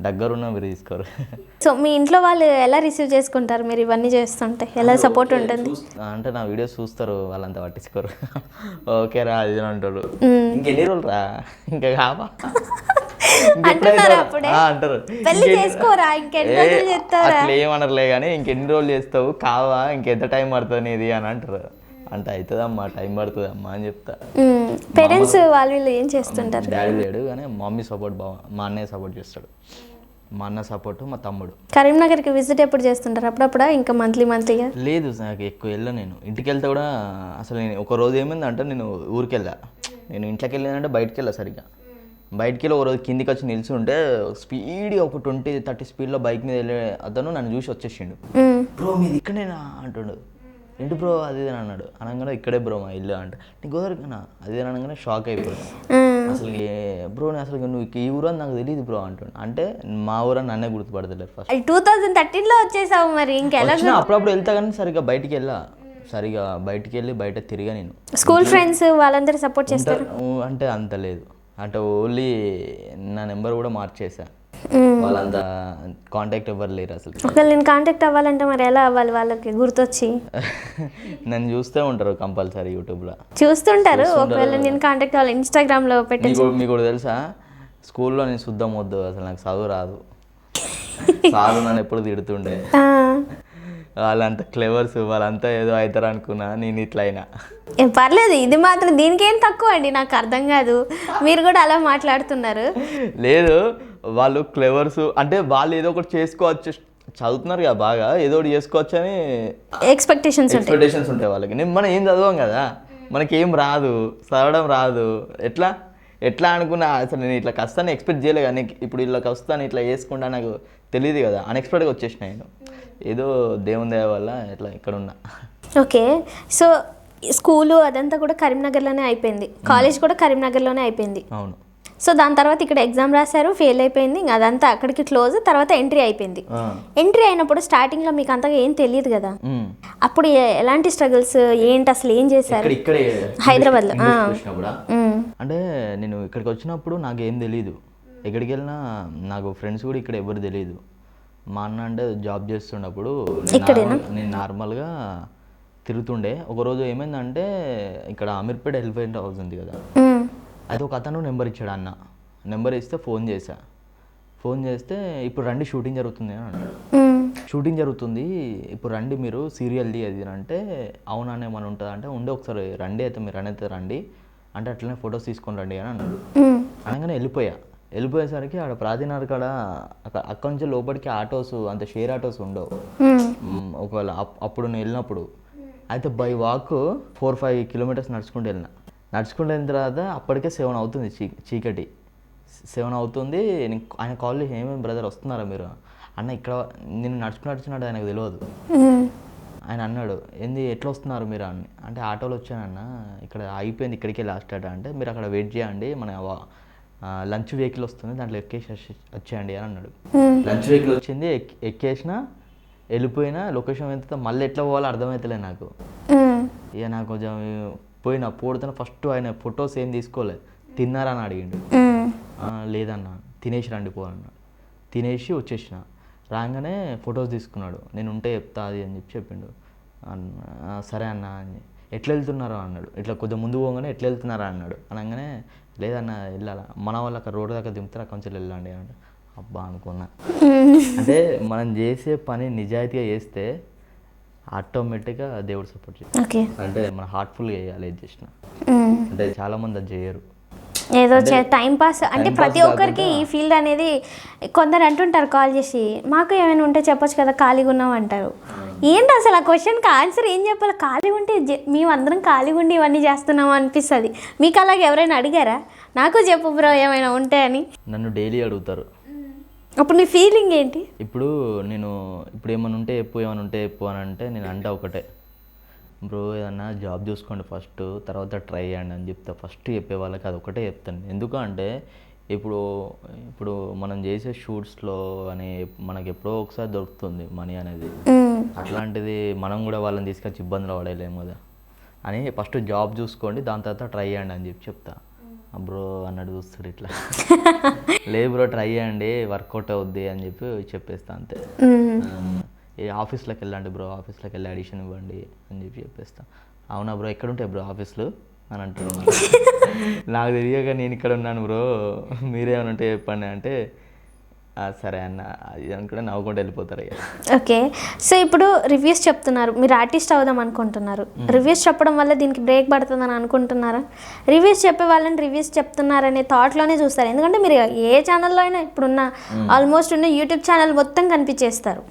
దగ్గరున్న మీరు తీసుకోరు. సో మీ ఇంట్లో వాళ్ళు ఎలా రిసీవ్ చేసుకుంటారు మీరు ఇవన్నీ చేస్తుంటే, ఎలా సపోర్ట్ ఉంటుంది? అంటే నా వీడియోస్ చూస్తారు, వాళ్ళంతా పట్టించుకోరు. ఓకే రా అది అంటారు, ఇంకెన్ని రోజులు రా ఇంకా కావా అంటారు, అట్లా ఏమనరులే కానీ ఇంకెన్ని రోజులు చేస్తావు కావా ఇంకెంత టైం పడుతుంది ఇది అని అంటారు. అంటే అవుతుందమ్మా టైం పడుతుందమ్మా అని చెప్తా. పేరెంట్స్ వాళ్ళు ఏం చేస్తుంటారు? డాడీ లేడు కానీ మమ్మీ సపోర్ట్ బాగా, మా అన్నయ్య సపోర్ట్ చేస్తాడు, మా అన్న సపోర్ట్, మా తమ్ముడు. కరీంనగర్కి విజిట్ ఎప్పుడు చేస్తుంటారు? అప్పుడప్పుడు ఇంకా మంత్లీగా? లేదు నాకు ఎక్కువ వెళ్ళాను, నేను ఇంటికి వెళ్తే కూడా అసలు నేను ఒక రోజు ఏమైందంటే నేను ఊరికి వెళ్ళా, నేను ఇంట్లోకి వెళ్ళానంటే బయటకు వెళ్ళా సరిగ్గా. బయటికి వెళ్ళి ఒక రోజు కిందికి వచ్చి నిల్చుంటే స్పీడ్గా ఒక 20-30 స్పీడ్లో బైక్ మీద వెళ్ళే అతను నన్ను చూసి వచ్చేసిండు. బ్రో మీది ఇక్కడేనా అంటుండు. ఏంటి బ్రో అది అని అన్నాడు. అనగానే ఇక్కడే బ్రో మా ఇల్లు అంటే నీకు కుదరకనా అది అనగానే షాక్ అయిపోయాను. అసలు బ్రో అసలు నువ్వు ఈ ఊరు అని నాకు తెలియదు బ్రో అంటుండు. అంటే మా ఊరు అని నన్నే గుర్తుపడతలేదు ఫస్ట్. 2013లో వచ్చేసావు మరి ఇంకెలా? అప్పుడప్పుడు వెళ్తా కానీ సరిగా బయటికి వెళ్ళి బయట తిరిగా నేను. స్కూల్ ఫ్రెండ్స్ వాళ్ళందరూ సపోర్ట్ చేస్తారు అంటే అంత లేదు. అంటే ఓన్లీ నా నెంబర్ కూడా మార్చేసా. వాళ్ళంతా కాంటాక్ట్ ఎవ్వరు లేరు అసలు. ఒకవేళ నేను కాంటాక్ట్ అవ్వాలంటే మరి ఎలా అవ్వాలి వాళ్ళకి గుర్తొచ్చి? నన్ను చూస్తూ ఉంటారు కంపల్సరీ యూట్యూబ్లో చూస్తుంటారు. ఒకవేళ నేను కాంటాక్ట్ అవ్వాలి ఇన్స్టాగ్రామ్లో పెట్టి. మీకు తెలుసా స్కూల్లో నేను శుద్ధం వద్దు అసలు నాకు చదువు రాదు. సార్ నన్ను ఎప్పుడు తిడుతుండే. వాళ్ళంతా క్లెవర్స్ వాళ్ళంతా ఏదో అవుతారు అనుకున్నా నేను ఇట్లా అయినా. పర్లేదు ఇది మాత్రం దీనికేం తక్కువ అండి నాకు అర్థం కాదు. మీరు కూడా అలా మాట్లాడుతున్నారు. లేదు వాళ్ళు క్లెవర్స్ అంటే వాళ్ళు ఏదో ఒకటి చేసుకోవచ్చు చదువుతున్నారు కదా బాగా ఏదో ఒకటి చేసుకోవచ్చు అని ఎక్స్పెక్టేషన్స్ ఉంటాయి వాళ్ళకి. మనం ఏం చదవం కదా మనకేం రాదు చదవడం రాదు ఎట్లా అనుకున్నా అసలు నేను ఇట్లా కష్టాన్ని ఎక్స్పెక్ట్ చేయలేదు. కానీ ఇప్పుడు ఇలా కష్టాన్ని ఇట్లా వేసుకుంటా నాకు తెలియదు కదా అన్ఎక్స్పెక్ట్గా వచ్చేసిన నేను ఏదో దేవుని దయ వల్ల ఇట్లా ఇక్కడ ఉన్నా. ఓకే సో స్కూలు అదంతా కూడా కరీంనగర్లోనే అయిపోయింది, కాలేజ్ కూడా కరీంనగర్లోనే అయిపోయింది. అవును. సో దాని తర్వాత ఇక్కడ ఎగ్జామ్ రాశారు, ఫెయిల్ అయిపోయింది, ఇంకా అదంతా అక్కడికి క్లోజ్. తర్వాత ఎంట్రీ అయిపోయింది. ఎంట్రీ అయినప్పుడు స్టార్టింగ్లో మీకు అంతగా ఏం తెలియదు కదా, అప్పుడు ఎలాంటి స్ట్రగుల్స్ ఏంటి అసలు ఏం చేశారు హైదరాబాద్లో? అంటే నేను ఇక్కడికి వచ్చినప్పుడు నాకు ఏం తెలియదు, ఎక్కడికి వెళ్ళినా నాకు ఫ్రెండ్స్ కూడా ఇక్కడ ఎవరు తెలియదు. మా అన్న అంటే జాబ్ చేస్తున్నప్పుడు నేను నార్మల్గా తిరుగుతుండే. ఒకరోజు ఏమైందంటే ఇక్కడ అమీర్పేట హెల్ప్ హౌస్ ఉంది కదా, అయితే ఒక అతను నెంబర్ ఇచ్చాడు. అన్న నెంబర్ ఇస్తే ఫోన్ చేస్తే ఇప్పుడు రండి షూటింగ్ జరుగుతుంది అని అన్నాడు. షూటింగ్ జరుగుతుంది ఇప్పుడు రండి మీరు సీరియల్ది అది అంటే అవునా ఏమైనా ఉంటుంది అంటే ఉండే ఒకసారి రండి అయితే మీరు అనేది రండి అంటే అట్లనే ఫొటోస్ తీసుకొని రండి అని అన్నాడు. అనగానే వెళ్ళిపోయేసరికి ఆడ ప్రాచీనార్ కాడ అక్కడి నుంచి లోపలికి ఆటోస్ అంత షేర్ ఆటోస్ ఉండవు ఒకవేళ అప్పుడు నేను వెళ్ళినప్పుడు. అయితే బై వాక్ 4-5 కిలోమీటర్స్ నడుచుకుంటూ వెళ్ళిన తర్వాత అప్పటికే 7 అవుతుంది, చీకటి 7 అవుతుంది. ఆయన కాల్ చేసి ఏమేమి బ్రదర్ వస్తున్నారా మీరు అన్న ఇక్కడ నేను నడుచుకున్నాడు ఆయనకు తెలియదు. ఆయన అన్నాడు ఏంది ఎట్లా వస్తున్నారు మీరు అని అంటే ఆటోలో వచ్చానన్న ఇక్కడ అయిపోయింది ఇక్కడికే లాస్ట్ అట అంటే మీరు అక్కడ వెయిట్ చేయండి మన లంచ్ వెహికల్ వస్తుంది దాంట్లో ఎక్కేసి వచ్చేయండి అని అన్నాడు. లంచ్ వెహికల్ వచ్చింది, ఎక్కేసిన వెళ్ళిపోయినా లొకేషన్ ఎంత మళ్ళీ ఎట్లా పోవాలో అర్థమవుతలే నాకు. ఇక నాకు కొంచెం పోడుతున్న ఫస్ట్ ఆయన ఫొటోస్ ఏం తీసుకోలేదు. తిన్నారా అని అడిగిండు. లేదన్నా తినేసి రండి పోవాలన్నా. తినేసి వచ్చేసిన రాగానే ఫొటోస్ తీసుకున్నాడు. నేను ఉంటే చెప్తా అది అని చెప్పిండు. సరే అన్న అని ఎట్లా వెళ్తున్నారో అన్నాడు. ఇట్లా కొద్దిగా ముందు పోగానే ఎట్లా వెళ్తున్నారా అన్నాడు. అనగానే లేదన్న వెళ్ళాలా మన వాళ్ళు అక్కడ రోడ్డు దాకా దింపుతారు అక్కడి నుంచి వెళ్ళండి అంటే అబ్బా అనుకున్నా. అంటే మనం చేసే పని నిజాయితీగా చేస్తే ఆటోమేటిక్గా దేవుడు సపోర్ట్ చేస్తాడు. అంటే మనం హార్ట్ఫుల్గా చేయాలి ఏది చేసినా. అంటే చాలా మంది అది చేయరు, ఏదో టైం పాస్ అంటే ప్రతి ఒక్కరికి ఈ ఫీల్డ్ అనేది. కొందరు అంటుంటారు కాల్ చేసి మాకు ఏమైనా ఉంటే చెప్పొచ్చు కదా ఖాళీగా ఉన్నాం అంటారు. ఏంటి అసలు ఆ క్వశ్చన్కి ఆన్సర్ ఏం చెప్పాలి? ఖాళీగా ఉంటే మేమందరం ఖాళీగా ఉండి ఇవన్నీ చేస్తున్నాము అనిపిస్తుంది. మీకు అలాగే ఎవరైనా అడిగారా నాకు చెప్పు బ్రో ఏమైనా ఉంటే అని? నన్ను డైలీ అడుగుతారు. అప్పుడు నీ ఫీలింగ్ ఏంటి? ఇప్పుడు ఏమైనా ఉంటే చెప్పు అని అంటే నేను అంటే ఒకటే బ్రో ఏదన్నా జాబ్ చూసుకోండి ఫస్ట్, తర్వాత ట్రై చేయండి అని చెప్తా. ఫస్ట్ చెప్పే వాళ్ళకి అది ఒకటే చెప్తాను. ఎందుకంటే ఇప్పుడు మనం చేసే షూట్స్లో అని మనకి ఎప్పుడో ఒకసారి దొరుకుతుంది మనీ అనేది. అట్లాంటిది మనం కూడా వాళ్ళని తీసుకొచ్చి ఇబ్బందులు పడలేము కదా అని ఫస్ట్ జాబ్ చూసుకోండి దాని తర్వాత ట్రై చేయండి అని చెప్తా. బ్రో అన్నాడు చూస్తాడు ఇట్లా లేదు బ్రో ట్రై చేయండి వర్కౌట్ అవుద్ది అని చెప్పేస్తా అంతే. ఆఫీస్లోకి వెళ్ళండి బ్రో ఆఫీస్లోకి వెళ్ళి అడిషన్ ఇవ్వండి అని చెప్పేస్తా. అవునా బ్రో ఎక్కడ ఉంటాయి బ్రో ఆఫీస్లు అని అంటాడు. నాకు తెలియక నేను ఇక్కడ ఉన్నాను బ్రో మీరేమైనా ఉంటే చెప్పండి అంటే సరే అన్న అది అనుకుంటే నవ్వుకుంటూ వెళ్ళిపోతారు. ఓకే సో ఇప్పుడు రివ్యూస్ చెప్తున్నారు, మీరు ఆర్టిస్ట్ అవుదాం అనుకుంటున్నారు. రివ్యూస్ చెప్పడం వల్ల దీనికి బ్రేక్ పడుతుందని అనుకుంటున్నారా? రివ్యూస్ చెప్పే వాళ్ళని రివ్యూస్ చెప్తున్నారనే థాట్లోనే చూస్తారు. ఎందుకంటే మీరు ఏ ఛానల్లో అయినా ఇప్పుడున్న ఆల్మోస్ట్ ఉన్న యూట్యూబ్ ఛానల్ మొత్తం కనిపించేస్తారు.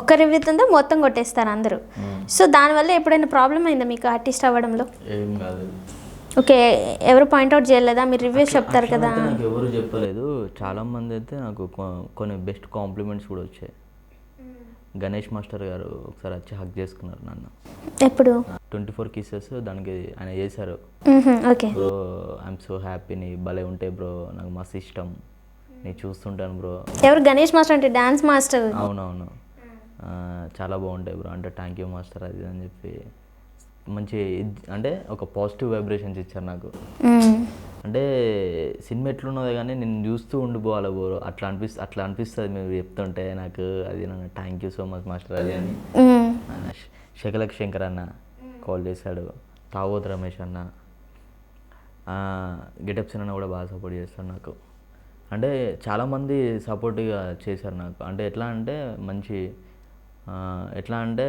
ఒక్క రివ్యూతో మొత్తం కొట్టేస్తారు అందరూ. సో దానివల్ల ఎప్పుడైనా ప్రాబ్లం అయిందా మీకు ఆర్టిస్ట్ అవ్వడంలో? ఏం కాదు. ఓకే, ఎవరు పాయింట్అవుట్ చేయలేదా? మీరు రివ్యూస్ చెప్తారు కదా. నాకు ఎవరు చెప్పలేదు. చాలా మంది అయితే నాకు కొన్ని బెస్ట్ కాంప్లిమెంట్స్ కూడా వచ్చాయి. గణేష్ మాస్టర్ గారు ఒకసారి వచ్చి హక్ చేసుకున్నారు నన్ను. ఎప్పుడు? 24 kisses దానికి ఆయన చేశారు. Okay bro I'm so happy, నీ భలే ఉంటాయి బ్రో, నాకు మస్తు ఇష్టం, నీ చూస్తుంటాను బ్రో. ఎవరు? గణేష్ మాస్టర్ అంటే డాన్స్ మాస్టర్. అవునవును, చాలా బాగుంటాయి బ్రో అంటే థ్యాంక్ యూ మాస్టర్ అది అని చెప్పి మంచి అంటే ఒక పాజిటివ్ వైబ్రేషన్స్ ఇచ్చారు నాకు. అంటే సినిమా ఎట్లున్నదో కానీ నేను చూస్తూ ఉండిపోవాలి బ్రో అట్లా అనిపిస్తుంది మీరు చెప్తుంటే నాకు. అది నన్ను thank you so much master అది అని. శకలక్ శంకర్ అన్న కాల్ చేశాడు, తావోత్ రమేష్ అన్న, గెటప్స్ అన్న కూడా బాగా సపోర్ట్ చేస్తాడు నాకు. అంటే చాలామంది సపోర్ట్గా చేశారు నాకు. అంటే ఎట్లా అంటే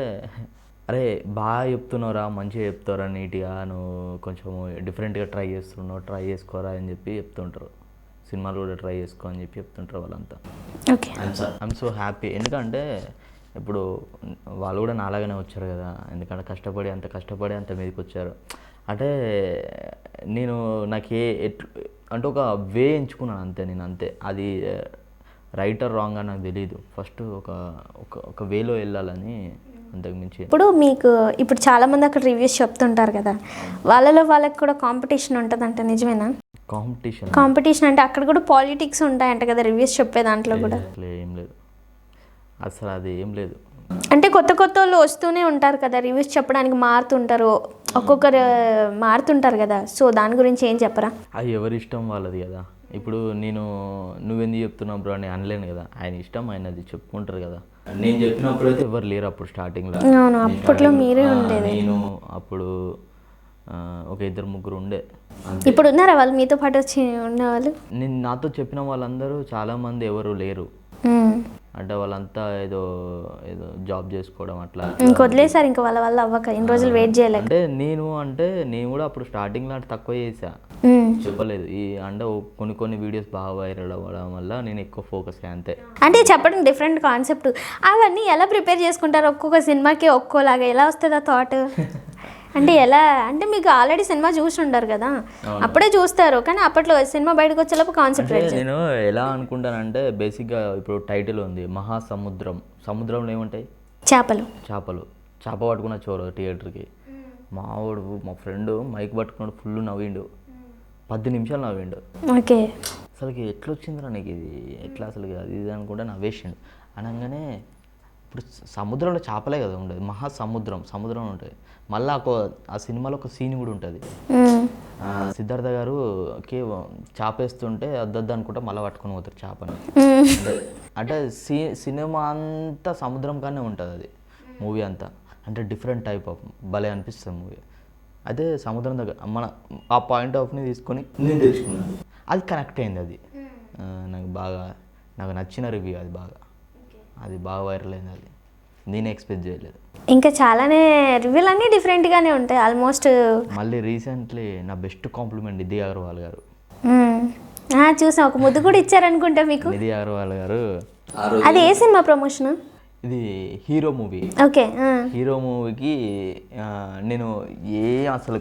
అరే బాగా చెప్తున్నావురా, మంచిగా చెప్తావురా, నీట్గా నువ్వు కొంచెం డిఫరెంట్గా ట్రై చేస్తున్నావు, ట్రై చేసుకోరా అని చెప్పి చెప్తుంటారు. సినిమాలు కూడా ట్రై చేసుకో అని చెప్పి చెప్తుంటారు వాళ్ళంతా. Okay, I'm so happy. ఎందుకంటే ఇప్పుడు వాళ్ళు కూడా నాలాగానే వచ్చారు కదా, ఎందుకంటే కష్టపడి అంత మీదకి వచ్చారు. అంటే నేను నాకు అంటే ఒక వే ఎంచుకున్నాను అంతే, నేను అంతే. అది రైటర్ రాంగ్ అని నాకు తెలియదు. ఫస్ట్ ఒక వేలో వెళ్ళాలని, అంతకుమించి. ఇప్పుడు చాలా మంది అక్కడ రివ్యూస్ చెప్తుంటారు కదా, వాళ్ళకి కూడా కాంపిటీషన్ ఉంటుందంట, నిజమేనా? కాంపిటీషన్ అంటే అక్కడ కూడా పాలిటిక్స్ ఉంటాయంట కదా రివ్యూస్ చెప్పే దాంట్లో కూడా? ఏం లేదు అసలు, అది ఏం లేదు. అంటే కొత్త వాళ్ళు వస్తూనే ఉంటారు కదా రివ్యూస్ చెప్పడానికి, ఒక్కొక్కరు మారుతుంటారు కదా, సో దాని గురించి ఏం చెప్పరా? అది ఎవరి ఇష్టం వాళ్ళది కదా. ఇప్పుడు నువ్వెందుకు చెప్తున్నావు బ్రో అని అనలేను కదా, ఆయన ఇష్టం ఆయనది, చెప్పుకుంటారు కదా. నేను చెప్పినప్పుడు అయితే ఎవరు లేరు అప్పుడు స్టార్టింగ్లో. అవును, అప్పట్లో మీరే ఉండేది. నేను అప్పుడు ఒక 2-3 ఉండే. ఇప్పుడు ఉన్నారా వాళ్ళు మీతో పాటు వచ్చి ఉన్నవాళ్ళు? నేను నాతో చెప్పిన వాళ్ళందరూ చాలామంది ఎవరు లేరు. అంటే వాళ్ళంతా ఏదో జాబ్ చేసుకోవడం అట్లా వదిలేసారు, ఇంకా వాళ్ళ వల్ల అవ్వక ఇన్ని రోజులు వెయిట్ చేయలేదు. అంటే నేను కూడా అప్పుడు స్టార్టింగ్లో తక్కువ చేసా, చెప్పలేదు. అంటే కొన్ని వీడియోస్ బాగా వైరల్ అవ్వడం వల్ల నేను ఎక్కువ ఫోకస్ అయ్యా అంతే. అంటే చెప్పడం డిఫరెంట్ కాన్సెప్ట్. అవన్నీ ఎలా ప్రిపేర్ చేసుకుంటారు? ఒక్కొక్క సినిమాకి ఒక్కోలాగా ఎలా వస్తుంది ఆ థాట్? అంటే ఎలా అంటే మీకు ఆల్రెడీ సినిమా చూసి ఉంటారు కదా, అప్పుడే చూస్తారు, కానీ అప్పట్లో సినిమా బయటకు వచ్చేలోపు కాన్సెప్ట్. నేను ఎలా అనుకుంటానంటే బేసిక్గా ఇప్పుడు టైటిల్ ఉంది మహాసముద్రం, సముద్రంలో ఏముంటాయి? చేపలు. చేప పట్టుకున్న చోరు థియేటర్కి. మా ఫ్రెండ్ మైక్ పట్టుకున్నాడు, ఫుల్ నవ్విండు, 10 నిమిషాలు నవ్విండు. ఓకే, అసలుకి ఎట్లా వచ్చిందిరా నీకు ఇది, ఎట్లా అసలు అది ఇది అనుకుంటే నవ్వేసిండు. అనగానే ఇప్పుడు సముద్రంలో చేపలే కదా ఉండదు, సముద్రం ఉంటుంది. మళ్ళీ ఆ సినిమాలో ఒక సీన్ కూడా ఉంటుంది. సిద్ధార్థ గారుకి చేప వేస్తుంటే అద్దద్దు అనుకుంటే మళ్ళీ పట్టుకొని పోతారు చేపని. అంటే సినిమా అంతా సముద్రం కానీ ఉంటుంది అది, మూవీ అంతా. అంటే డిఫరెంట్ టైప్ ఆఫ్ భలే అనిపిస్తుంది మూవీ. అయితే సముద్రం దగ్గర ఆ పాయింట్ ఆఫ్ని తీసుకొని నేను తెలుసుకున్నాను, అది కనెక్ట్ అయింది. అది నాకు నచ్చిన రివ్యూ, అది బాగా వైరల్ అయింది. అది నేను ఎక్స్పెక్ట్ చేయలేదు. ఇంకా చాలానే రివ్యూలు అన్నీ డిఫరెంట్గానే ఉంటాయి ఆల్మోస్ట్. మళ్ళీ రీసెంట్లీ నా బెస్ట్ కాంప్లిమెంట్ నిధి అగర్వాల్ గారు. చూసాం, ఒక ముద్దు కూడా ఇచ్చారనుకుంటా మీకు. నిధి అగర్వాల్ గారు. అది ఏ సినిమా ప్రమోషన్? ఇది హీరో మూవీ. ఓకే, హీరో మూవీకి నేను అసలు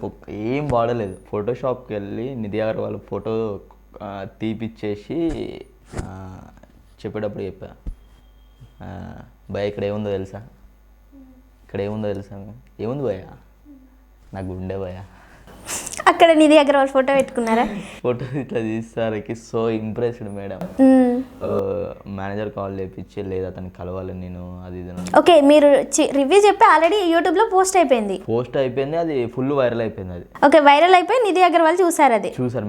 ఏం వాడలేదు. ఫోటోషాప్కి వెళ్ళి నిధి అగర్వాల్ ఫోటో తీపిచ్చేసి చెప్పేటప్పుడు చెప్పా, భయ ఇక్కడ ఏముందో తెలుసా, ఏముంది భయ, నాకు గుండె భయ. అక్కడ నిధి అగర్వాల్ ఫోటో పెట్టుకున్నారా? ఫోటో ఇట్లా తీసేసరికి so impressed madam. Manager call చేపించి లేదు అతనికి కలవాలి నేను, అది ఇది. ఓకే, మీరు రివ్యూ చెప్పి ఆల్రెడీ యూట్యూబ్లో పోస్ట్ అయిపోయింది, అది ఫుల్ వైరల్ అయిపోయింది. అది ఓకే, వైరల్ అయిపోయి నిధి అగర్వాల్ చూసారు,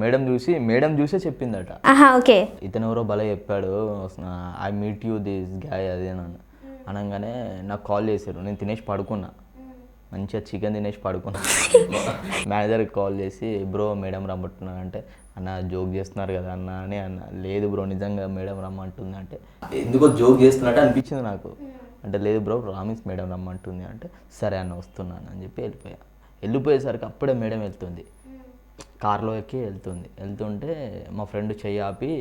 మేడం చూసే చెప్పిందట. ఓకే, ఇతను ఎవరో భలే చెప్పాడు, I meet you this guy అది అనగానే నాకు కాల్ చేశారు. నేను తినేసి పడుకున్నా, మంచిగా చికెన్ తినేసి పడుకున్నా. మేనేజర్కి కాల్ చేసి బ్రో మేడం రమ్మంటున్నా అంటే, అన్న జోక్ చేస్తున్నారు కదా అన్న అని లేదు బ్రో నిజంగా మేడం రమ్మంటుంది అంటే, ఎందుకో జోక్ చేస్తున్నట్టు అనిపించింది నాకు. అంటే లేదు బ్రో ప్రామిస్ మేడం రమ్మంటుంది అంటే, సరే అన్న వస్తున్నాను అని చెప్పి వెళ్ళిపోయేసరికి అప్పుడే మేడం వెళ్తుంది, కార్లో ఎక్కి వెళ్తుంటే మా ఫ్రెండ్ చెయ్యి ఆపి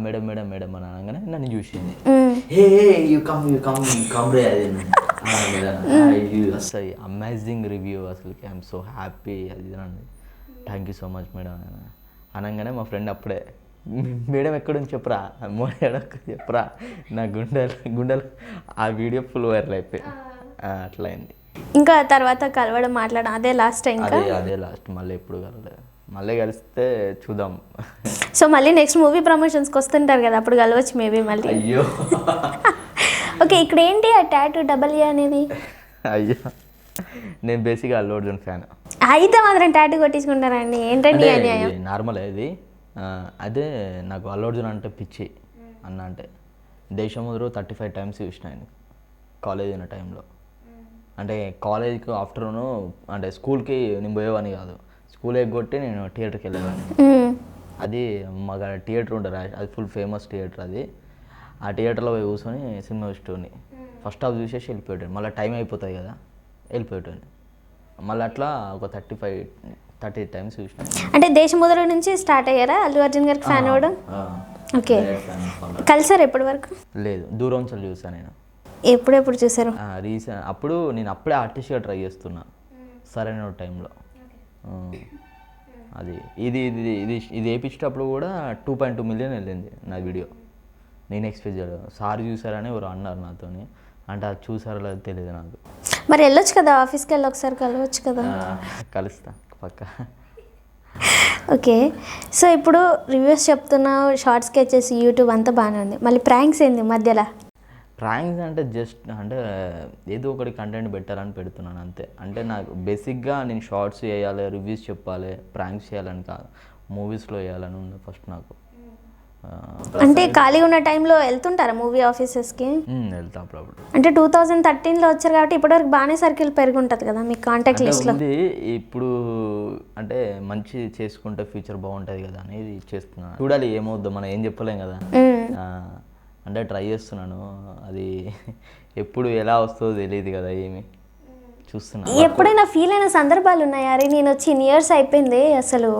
మేడం మేడం మేడం అని అనగానే నన్ను చూసింది. హే యూ కమ్ రే అది అమేజింగ్ రివ్యూ, అసలుకి ఐఎమ్ సో హ్యాపీ, అది thank you so much madam అనగానే మా ఫ్రెండ్ అప్పుడే మేడం ఎక్కడుంది చెప్పురా మేడం చెప్పురా నా గుండెలు ఆ వీడియో ఫుల్ వైరల్ అయిపోయి అట్లా అయింది. ఇంకా తర్వాత కలవడం మాట్లాడడం అదే లాస్ట్ ఇంకా అదే లాస్ట్, మళ్ళీ ఎప్పుడు కలవలేదు. మళ్ళీ కలిస్తే చూద్దాం. సో మళ్ళీ నెక్స్ట్ మూవీ ప్రమోషన్స్కి వస్తుంటారు కదా, అప్పుడు కలవచ్చు మేబీ మళ్ళీ. అయ్యో ఓకే, ఇక్కడ ఏంటి ఆ టాటూ డబల్ ఏ అనేది? అయ్యో నేను బేసిక్గా అల్లు అర్జున్ ఫ్యాన్. అయితే మాత్రం టాటూ కొట్టించుకుంటారండి, ఏంటండి అన్యాయం? నార్మల్ ఇది. అదే నాకు అల్లు అర్జున్ అంటే పిచ్చి అన్న. అంటే దేశముద్రు 35 టైమ్స్ చూసిన ఆయన కాలేజ్ ఉన్న టైంలో. అంటే కాలేజ్కి ఆఫ్టర్నూన్ అంటే స్కూల్కి నేను పోయేవాని కాదు, స్కూల్ ఎగ్గొట్టి నేను థియేటర్కి వెళ్ళేవాడిని. అది మాకు థియేటర్ ఉంటుంది, అది ఫుల్ ఫేమస్ థియేటర్ అది. ఆ థియేటర్లో పోయి కూర్చొని సినిమా చూసేవాడిని. ఫస్ట్ హాఫ్ చూసేసి వెళ్ళిపోయాడు, మళ్ళీ టైం అయిపోతుంది కదా వెళ్ళిపోయాడు. మళ్ళీ అట్లా ఒక 30 టైమ్స్ చూసిన. అంటే దేశముద్ర నుంచి స్టార్ట్ అయ్యారా అల్లు అర్జున్ గారికి ఫ్యాన్ అవ్వడం? ఓకే, కలిసారు ఎప్పటి వరకు? లేదు, దూరం నుంచి చూసాను నేను. ఎప్పుడెప్పుడు చూసారు? రీసెంట్ అప్పుడు నేను అప్పుడే ఆర్టిస్ట్గా ట్రై చేస్తున్నా సరైన టైంలో. అది ఇది ఇది ఇది ఇది వేయించేటప్పుడు కూడా 2.2 మిలియన్ వెళ్ళింది నా వీడియో. నేను ఎక్స్పెక్ట్ చేయలేదు. సార్ చూసారని ఎవరు అన్నారు నాతోని, అంటే అది చూసారో లేదో తెలియదు నాకు. మరి వెళ్ళొచ్చు కదా ఆఫీస్కి, వెళ్ళి ఒకసారి కలవచ్చు కదా. కలుస్తా పక్క. ఓకే, సో ఇప్పుడు రివ్యూస్ చెప్తున్నావు, షార్ట్ స్కెచెస్, యూట్యూబ్ అంతా బాగానే ఉంది, మళ్ళీ ప్రాంక్స్ ఏంది మధ్యలో? ప్రాంక్స్ అంటే జస్ట్ అంటే ఏదో ఒకటి కంటెంట్ పెట్టాలని పెడుతున్నాను అంతే. అంటే నాకు బేసిక్గా నేను షార్ట్స్ వేయాలి, రివ్యూస్ చెప్పాలి, ప్రాంక్స్ చేయాలని కాదు, మూవీస్లో వేయాలని ఉంది ఫస్ట్ నాకు. అంటే ఖాళీగా ఉన్న టైంలో వెళ్తుంటారా మూవీ ఆఫీసెస్కి? వెళ్తా అప్పుడప్పుడు. అంటే 2013లో వచ్చారు కాబట్టి ఇప్పటివరకు బాగానే సర్కిల్ పెరిగి ఉంటుంది కదా మీ కాంటాక్ట్ లిస్ట్లో. ఇప్పుడు అంటే మంచి చేసుకుంటే ఫ్యూచర్ బాగుంటుంది కదా అనేది చేస్తున్నాను. చూడాలి ఏమవుద్దో, మనం ఏం చెప్పలేం కదా. అంటే ట్రై చేస్తున్నాను, అది ఎప్పుడు ఎలా వస్తుందో తెలియదు కదా, ఏమి చూస్తున్నా. ఎప్పుడైనా ఫీల్ అయిన సందర్భాలు ఉన్నాయా? అరే నేను వచ్చి ఇన్ని ఇయర్స్ అయిపోయింది, అసలు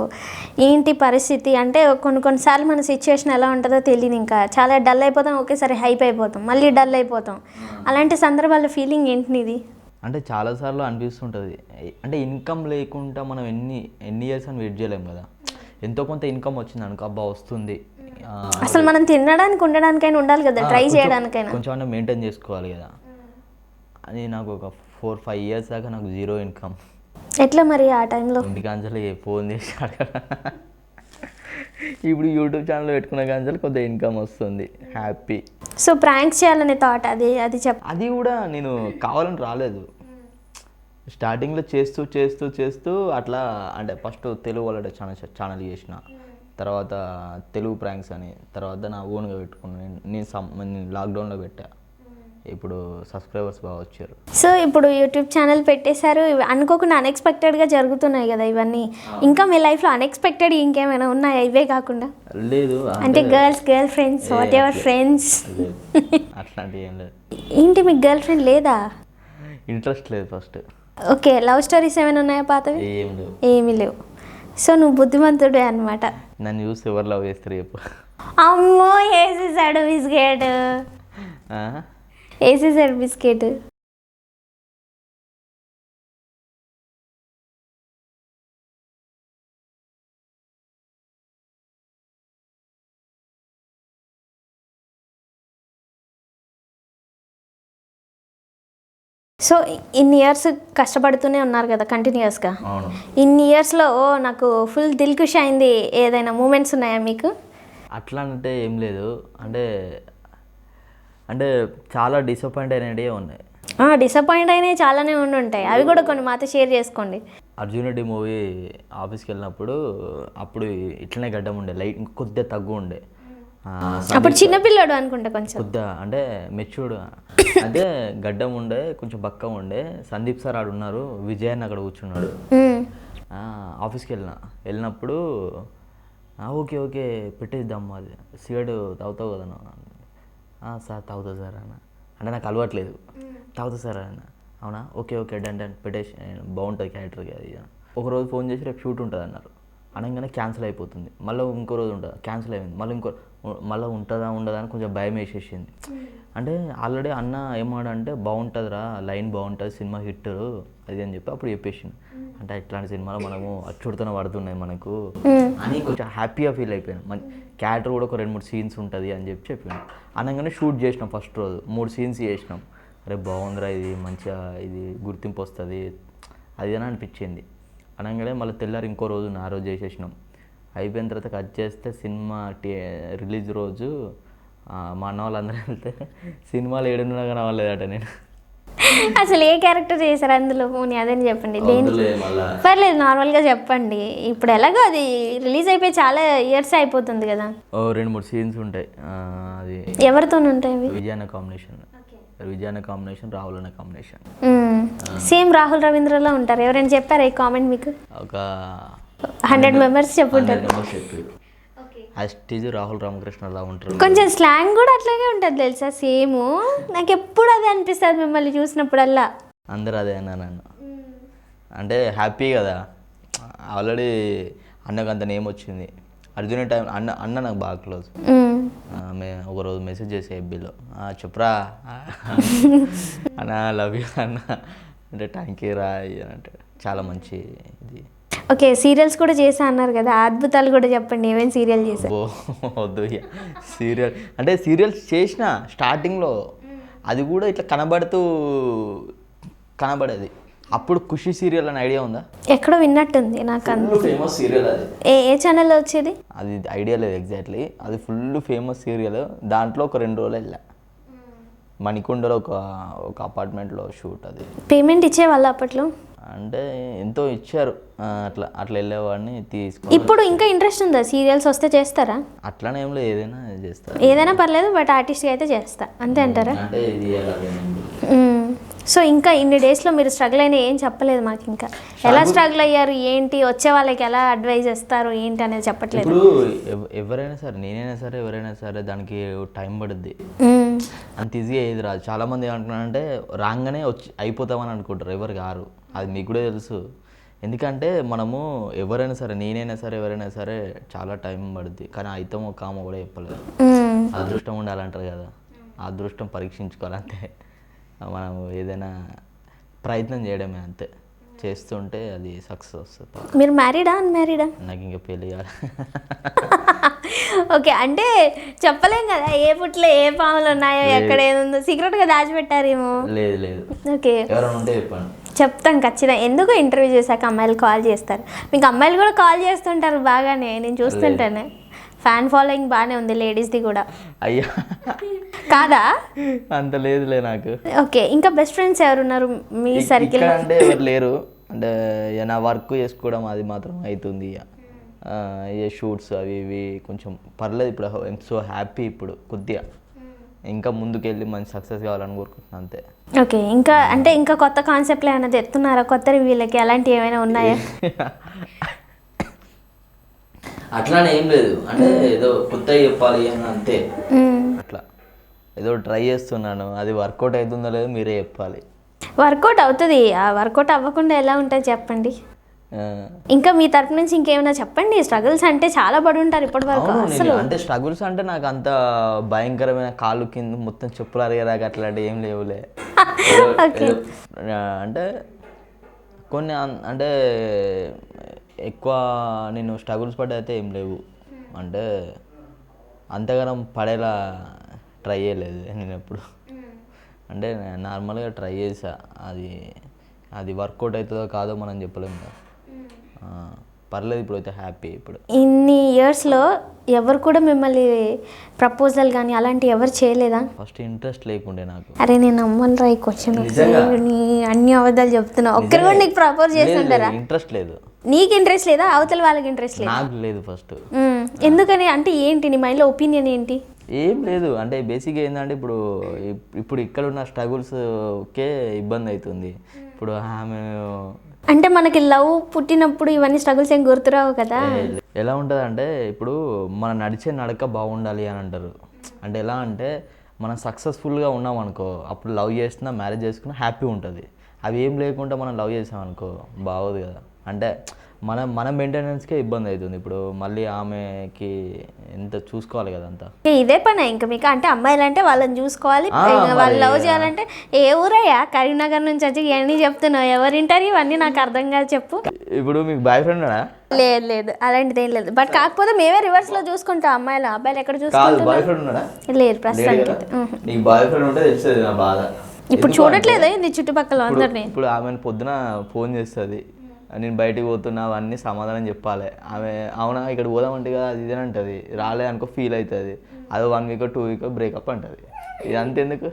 ఏంటి పరిస్థితి అంటే కొన్నిసార్లు మన సిచ్యువేషన్ ఎలా ఉంటుందో తెలియదు, ఇంకా చాలా డల్ అయిపోతాం, ఒకేసారి హైప్ అయిపోతాం, మళ్ళీ డల్ అయిపోతాం. అలాంటి సందర్భాల్లో ఫీలింగ్ ఏంటి నీది? అంటే చాలాసార్లు అనిపిస్తుంటుంది, అంటే ఇన్కమ్ లేకుండా మనం ఎన్ని ఇయర్స్ అని వెయిట్ చేయలేము కదా. ఎంతో కొంత ఇన్కమ్ వచ్చింది అనుకో, అబ్బా వస్తుంది, అసలు మనం తినడానికి ఉండడానికైనా ఉండాలి కదా, ట్రై చేయడానికైనా కొంచెం అన్న మెయింటైన్ చేసుకోవాలి కదా. అని నాకు ఒక 4-5 ఇయర్స్ దాకా నాకు జీరో ఇన్కమ్. ఎట్లా మరి ఆ టైంలో? ఇంటికాంజలి ఫోన్ చేసి ఇప్పుడు యూట్యూబ్ ఛానల్ పెట్టుకున్న కాంజలి కొద్దిగా ఇన్కమ్ వస్తుంది, హ్యాపీ. సో ప్రాంక్స్ చేయాలనే థాట్ అది అది కూడా నేను కావాలని రాలేదు. స్టార్టింగ్లో చేస్తూ అట్లా అంటే ఫస్ట్ తెలుగు వాళ్ళ ఛానల్ చేసిన, తర్వాత తెలుగు ప్రాంక్స్ అని, తర్వాత నా ఓన్గా పెట్టుకున్నాను. నేను లాక్డౌన్లో పెట్టా, ఇప్పుడు సబ్స్క్రైబర్స్ బాగా వచ్చారు. సో ఇప్పుడు యూట్యూబ్ ఛానల్ పెట్టేశారు, అనుకోకుండా అన్ఎక్స్పెక్టెడ్గా జరుగుతున్నాయి కదా ఇవన్నీ. ఇంకా మీ లైఫ్లో అన్ఎక్స్పెక్టెడ్ ఇంకేమైనా ఉన్నాయా ఇవే కాకుండా? లేదు, అంటే girl friends, what ever friends అట్లాంటివి ఏం లేదు. ఏంటి మీకు గర్ల్ ఫ్రెండ్ లేదా? ఇంట్రెస్ట్ లేదు ఫస్ట్. ఓకే, లవ్ స్టోరీస్ ఏమైనా ఉన్నాయా పాతవి? ఏమీ లేవు. సో నువ్వు బుద్ధిమంతుడే అనమాట. నన్ను చూసి ఎవరు లవ్ చేస్తారు చెప్పు? అమ్మో వేసేసాడు బిస్కెట్, వేసేసాడు బిస్కెట్. సో ఇన్ని ఇయర్స్ కష్టపడుతూనే ఉన్నారు కదా కంటిన్యూస్గా. ఇన్ని ఇయర్స్లో నాకు ఫుల్ దిల్ ఖుషి అయింది ఏదైనా మూమెంట్స్ ఉన్నాయా మీకు? అట్లా అంటే ఏం లేదు, అంటే అంటే చాలా డిసప్పాయింట్ అయినవి ఉన్నాయి. డిసప్పాయింట్ అయినవి చాలానే ఉంటాయి, అవి కూడా కొన్ని మాతో షేర్ చేసుకోండి. అర్జున్ రెడ్డి మూవీ ఆఫీస్కి వెళ్ళినప్పుడు అప్పుడు ఇట్లనే గడ్డం ఉండే, లైట్ కొద్దిగా తగ్గు ఉండే. అప్పుడు చిన్నపిల్లడు అనుకుంటా, కొంచెం కొద్దిగా అంటే మెచ్యూర్డ్, అదే గడ్డం ఉండే, కొంచెం బక్క ఉండే. సందీప్ సార్ ఆడు ఉన్నారు, విజయ్ అన్న అక్కడ కూర్చున్నాడు. ఆఫీస్కి వెళ్ళినప్పుడు ఓకే ఓకే పెట్టేద్దాం, అది సిగరెట్ తాగుతావు కదా సార్? తాగుతా సార్ అన్న, అంటే నాకు అలవాట్లేదు. తాగుతా సార్ అన్న, అవునా ఓకే ఓకే డన్ పెట్టేసి, బాగుంటుంది క్యారెక్టర్కి అది. ఒకరోజు ఫోన్ చేసి రేపు షూట్ ఉంటుంది అన్నారు. అనగానే క్యాన్సిల్ అయిపోతుంది, మళ్ళీ ఇంకో రోజు ఉంటుంది, క్యాన్సిల్ అయిపోయింది, మళ్ళీ ఉంటుందా ఉండదా అని కొంచెం భయం వేసేసింది. అంటే ఆల్రెడీ అన్న ఏమాడంటే బాగుంటుందిరా, లైన్ బాగుంటుంది, సినిమా హిట్ అది అని చెప్పి అప్పుడు చెప్పేసింది. అంటే ఇట్లాంటి సినిమాలు మనము అచ్చుడుతోనే పడుతున్నాయి మనకు అని కొంచెం హ్యాపీగా ఫీల్ అయిపోయాను. క్యారెక్టర్ కూడా ఒక 2-3 సీన్స్ ఉంటుంది అని చెప్పాను. అనగానే షూట్ చేసినాం, ఫస్ట్ రోజు 3 సీన్స్ చేసినాం. అరే బాగుందిరా, ఇది మంచిగా, ఇది గుర్తింపు వస్తుంది అది అని అనిపించింది. అనగానే మళ్ళీ తెల్లారి ఇంకో రోజు ఆ రోజు చేసేసినాం. అయిపోయిన తర్వాత కట్ చేస్తే సినిమా రిలీజ్ రోజు మా అన్న వాళ్ళందరూ వెళ్తే సినిమాలు 7:30 కనవలేదట. నేను అసలు ఏ క్యారెక్టర్ చేశారు అందులో? పోనీ అదని చెప్పండి. పర్లేదు, నార్మల్గా చెప్పండి. ఇప్పుడు ఎలాగో అది రిలీజ్ అయిపోయి చాలా ఇయర్స్ అయిపోతుంది కదా. 2-3 సీన్స్ ఉంటాయి. అది ఎవరితో ఉంటాయి అవి? విజయ్ కాంబినేషన్, రాహుల్ అన్న కాంబినేషన్. సేమ్ రాహుల్ రవీంద్రలో ఉంటారు. ఎవరైనా చెప్పారా ఈ కామెంట్ మీకు? ఒక 100 మెంబర్స్ చెప్పుంటారు. యాస్టీజ్ రాహుల్ రామకృష్ణలా ఉంటారు. కొంచెం స్లాంగ్ కూడా అట్లాగే ఉంటుంది తెలుసా, సేమ్. నాకు ఎప్పుడు అదే అనిపిస్తుంది మిమ్మల్ని చూసినప్పుడల్లా. అందరూ అదే అన్నా నన్ను. అంటే హ్యాపీ కదా, ఆల్రెడీ అన్నకు అంత నేమ్ వచ్చింది. అర్జున్ టైం అన్న నాకు బాగా క్లోజ్. ఒకరోజు మెసేజ్ చేసే ఎఫ్బీలో, చెప్పురా అన్న లవ్ యూ అన్న అంటే థ్యాంక్ యూ రా అంటే చాలా మంచి ఇది. ఓకే, సీరియల్స్ కూడా చేసా అన్నారు కదా, అద్భుతాలు కూడా చెప్పండి. ఏమేమి సీరియల్ చేశారు? వద్దు సీరియల్ అంటే సీరియల్స్ చేసిన స్టార్టింగ్లో అది కూడా ఇట్లా కనబడేది. అప్పుడు ఖుషి సీరియల్ అని ఐడియా ఉందా? ఎక్కడో విన్నట్టుంది నాకు. ఫేమస్ సీరియల్ అది. ఏ ఛానల్లో వచ్చేది? అది ఐడియా లేదు ఎగ్జాక్ట్లీ. అది ఫుల్ ఫేమస్ సీరియల్. దాంట్లో ఒక 2 రోజులు వెళ్ళా. మణికొండలో ఒక అపార్ట్మెంట్లో షూట్. అది పేమెంట్ ఇచ్చేవాళ్ళు అప్పట్లో? అంటే ఎంతో ఇచ్చారు, అట్లా వెళ్ళేవాడిని తీసుకుని. ఇప్పుడు ఇంకా ఇంట్రెస్ట్ ఉందా సీరియల్స్ వస్తే చేస్తారా? అట్లానే ఏం లేదు, ఏదైనా చేస్తా. ఏదైనా పర్లేదు, బట్ ఆర్టిస్ట్గా అయితే చేస్తా అంతే అంటారా? అంటే ఇది సో ఇంకా ఇన్ని డేస్లో మీరు స్ట్రగుల్ అయినా ఏం చెప్పలేదు మాకు. ఇంకా ఎలా స్ట్రగుల్ అయ్యారు ఏంటి, వచ్చే వాళ్ళకి ఎలా అడ్వైజ్ ఇస్తారు ఏంటి అనేది చెప్పట్లేదు. ఇప్పుడు ఎవరైనా సరే, నేనైనా సరే, ఎవరైనా సరే దానికి టైం పడుద్ది. అంత ఈజీగా ఏది రాదు. చాలామంది ఏమంటున్నారంటే రాగానే వచ్చి అయిపోతామని అనుకుంటారు. ఎవరు కారు, అది మీకు కూడా తెలుసు. ఎందుకంటే మనము ఎవరైనా సరే, నేనైనా సరే, ఎవరైనా సరే చాలా టైం పడుద్ది. కానీ అయితామో కామో కూడా చెప్పలేదు. అదృష్టం ఉండాలంటారు కదా, ఆ అదృష్టం పరీక్షించుకోవాలంటే మనం ఏదైనా ప్రయత్నం చేయడమే, అంతే. చేస్తుంటే అది సక్సెస్ వస్తుంది. మీరు మ్యారీడా అన్మ్యారీడా? నాకు ఇంకా పెళ్ళి కాదు. ఓకే, అంటే చెప్పలేం కదా ఏ పుట్లో ఏ పాములు ఉన్నాయో, ఎక్కడ ఏముందో సీక్రెట్గా దాచిపెట్టారేమో. లేదు. ఓకే, ఎవరైనా ఉంటే చెప్పండి, చెప్తాం ఖచ్చితంగా. ఎందుకు ఇంటర్వ్యూ చేశాక అమ్మాయిలు కాల్ చేస్తారు. మీకు అమ్మాయిలు కూడా కాల్ చేస్తుంటారు బాగానే, నేను చూస్తుంటాను. ఫ్యాన్ ఫాలోయింగ్ బాగానే ఉంది లేడీస్ది కూడా. అయ్యా కాదా? అంత లేదులే నాకు. ఓకే, ఇంకా బెస్ట్ ఫ్రెండ్స్ ఎవరున్నారు మీ సర్కిల్? అంటే ఎవరు లేరు. అంటే నా వర్క్ చేసుకోవడం అది మాత్రం అవుతుంది. ఏ షూట్స్ అవి ఇవి కొంచెం పర్లేదు. ఇప్పుడు ఐఎమ్ సో హ్యాపీ. ఇప్పుడు కొద్దిగా ఇంకా ముందుకెళ్ళి మంచి సక్సెస్ కావాలని కోరుకుంటున్నాను, అంతే. ఓకే, ఇంకా అంటే ఇంకా కొత్త కాన్సెప్ట్లు ఏమైనా తెస్తున్నారా? కొత్త రివ్యూలకి అలాంటివి ఏమైనా ఉన్నాయా? అట్లానే ఏం లేదు, అంటే ఏదో కొత్తగా చెప్పాలి అని అంతే. అట్లా ఏదో ట్రై చేస్తున్నాను, అది వర్కౌట్ అవుతుందో లేదో మీరే చెప్పాలి. వర్కౌట్ అవుతుంది. ఆ వర్కౌట్ అవ్వకుండా ఎలా ఉంటుంది చెప్పండి. ఇంకా మీ తరపు నుంచి ఇంకేమైనా చెప్పండి. స్ట్రగుల్స్ అంటే చాలా పడి ఉంటారు ఇప్పటి వరకు. అసలు అంటే స్ట్రగుల్స్ అంటే నాకు అంత భయంకరమైన కాళ్ళు కింద మొత్తం చెప్పులు అరిగేదాకా అట్లాంటి ఏం లేవులే. అంటే కొన్ని అంటే ఎక్కువ నేను స్ట్రగుల్స్ పడ్డైతే ఏం లేవు. అంటే అంతగానం పడేలా ట్రై చేయలేదు నేను ఎప్పుడు. అంటే నార్మల్గా ట్రై చేసా, అది వర్కౌట్ అవుతుందో కాదో మనం చెప్పలేము కదా. పర్లేదు, ఇప్పుడు అయితే హ్యాపీ. ఇప్పుడు ఇన్ని ఇయర్స్లో ఎవరు కూడా మిమ్మల్ని ప్రపోజల్ కానీ అలాంటివి ఎవరు చేయలేదా? ఫస్ట్ ఇంట్రెస్ట్ లేకుండే నాకు. అరే నేను నమ్మను రా ఈ క్వశ్చన్, అన్ని అబద్ధాలు చెప్తున్నా. ఒక్కరు కూడా నీకు ప్రపోజ్ చేస్తుంటారా? ఇంట్రెస్ట్ లేదు. నీకు ఇంట్రెస్ట్ లేదా? అవతల వాళ్ళకి ఇంట్రెస్ట్ లేదా? నాకు లేదు ఫస్ట్. ఎందుకని అంటే ఏంటి నీ మైండ్లో ఒపీనియన్ ఏంటి? ఏం లేదు, అంటే బేసిక్గా ఏంటంటే ఇప్పుడు ఇక్కడ ఉన్న స్ట్రగుల్స్కే ఇబ్బంది అవుతుంది. ఇప్పుడు ఆమె అంటే మనకి లవ్ పుట్టినప్పుడు ఇవన్నీ స్ట్రగుల్స్ ఏం గుర్తురావు కదా. ఎలా ఉంటుంది అంటే ఇప్పుడు మనం నడిచే నడక బాగుండాలి అని అంటారు. అంటే ఎలా అంటే మనం సక్సెస్ఫుల్గా ఉన్నాం అనుకో, అప్పుడు లవ్ చేస్తున్నా, మ్యారేజ్ చేసుకున్నా హ్యాపీ ఉంటుంది. అవి ఏం లేకుండా మనం లవ్ చేసాం అనుకో బాగోదు కదా. అంటే మన మెయింటెనెన్స్కే ఇబ్బంది అవుతుంది ఇప్పుడు మళ్ళీ ఆమెకి ఎంత చూసుకోవాలి కదా అంతా. ఇదే పని ఇంకా మీకు, అంటే అమ్మాయిలు అంటే వాళ్ళని చూసుకోవాలి, వాళ్ళు లవ్ చేయాలంటే. ఏ ఊరయ్యా కరీంనగర్ నుంచి వచ్చి ఇవన్నీ చెప్తున్నావు, ఎవరింటారు ఇవన్నీ నాకు అర్థం కాదు, చెప్పు. ఇప్పుడు మీకు బాయ్ ఫ్రెండ్ ఉన్నాడా? లేదు లేదు, అలాంటిది ఏం లేదు. బట్ కాకపోతే మేమే రివర్స్ లో చూసుకుంటాం అమ్మాయిలు, అబ్బాయిలు ఎక్కడ బాయ్ చూసుకుంటారు? ఫ్రెండ్ ఉన్నాడా? లేదు ప్రస్తుతానికి. నీకు బాయ్ ఫ్రెండ్ ఉంటే తెలుస్తుంది నా బాధ. ఇప్పుడు చూడట్లేదా ఇది చుట్టుపక్కల అందరినీ? ఇప్పుడు ఆమె పొద్దున ఫోన్ చేస్తుంది, నేను బయటికి పోతున్నా, అవన్నీ సమాధానం చెప్పాలి. ఆమె అవునా ఇక్కడ పోదామంటే కదా అది ఇదని అంటుంది, రాలే అనుకో ఫీల్ అవుతుంది, అది 1 వీక్ 2 వీక్ బ్రేకప్ అంటుంది. ఇదంతా ఎందుకు?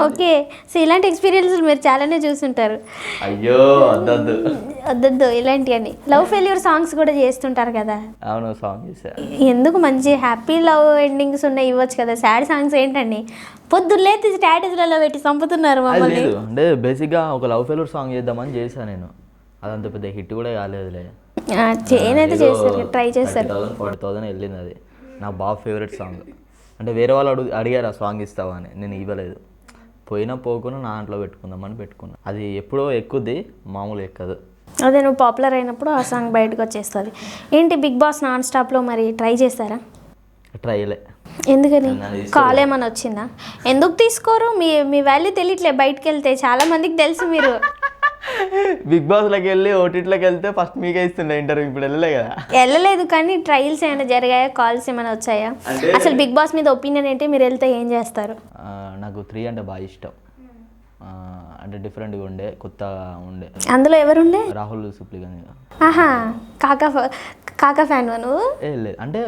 ఓకే, సో ఇలాంటి ఎక్స్పీరియన్స్ మీరు చాలానే చూస్తుంటారు. అయ్యో వద్దొద్దు వద్దొద్దు ఇలాంటివన్నీ. లవ్ ఫెయిల్యూర్ సాంగ్స్ కూడా చేస్తుంటారు కదా? అవును, సాంగ్ చేసా. ఎందుకు మంచి హ్యాపీ లవ్ ఎండింగ్స్ ఉన్నాయి ఇవ్వచ్చు కదా, సాడ్ సాంగ్స్ ఏంటండి పొద్దున్నేది స్టాటస్లలో పెట్టి చంపుతున్నారు మమ్మల్ని. లేదు అంటే బేసిక్గా ఒక లవ్ ఫెయిల్యూర్ సాంగ్ చేద్దామని చేశాను నేను, అదంత పెద్ద హిట్ కూడా కాలేదులే. చేయనైతే చేస్తారు, ట్రై చేస్తారు. 40,000 వెళ్ళింది. అది నా బాగా ఫేవరెట్ సాంగ్. అంటే వేరే వాళ్ళు అడిగారు ఆ సాంగ్ ఇస్తావా అని, నేను ఇవ్వలేదు. పోయినా పోకుండా నా దాంట్లో పెట్టుకుందామని పెట్టుకున్నా. అది ఎప్పుడో ఎక్కుద్ది, మామూలు ఎక్కదు. అదే నువ్వు పాపులర్ అయినప్పుడు ఆ సాంగ్ బయటకు వచ్చేస్తుంది. ఏంటి బిగ్ బాస్ నాన్ స్టాప్లో మరి ట్రై చేస్తారా? ట్రైలే. ఎందుకని? కాల్ ఏమైనా వచ్చిందా? ఎందుకు తీసుకోరు? మీ వాల్యూ తెలియట్లే బయటకు వెళ్తే. చాలా మందికి తెలుసు మీరు బిగ్ బాస్లోకి వెళ్ళి ఓటీటీలోకి వెళ్తే ఫస్ట్ మీకే ఇస్తుండే ఇంటర్వ్యూ, ఇప్పుడు వెళ్ళలే కదా. వెళ్ళలేదు కానీ ట్రయల్స్ ఏమైనా జరిగాయా, కాల్స్ ఏమైనా వచ్చాయా? అసలు బిగ్ బాస్ మీద ఒపీనియన్ ఏంటి, మీరు వెళ్తే ఏం చేస్తారు? నాకు 3 అంటే బాగా ఇష్టం. అంటే డిఫరెంట్గా ఉండే, కొత్తగా ఉండే. అందులో ఎవరుండే? రాహుల్ సుప్లిగంజ్. ఆహా, కాకా ఫ్యాన్ నువ్వు? లేదు అంటే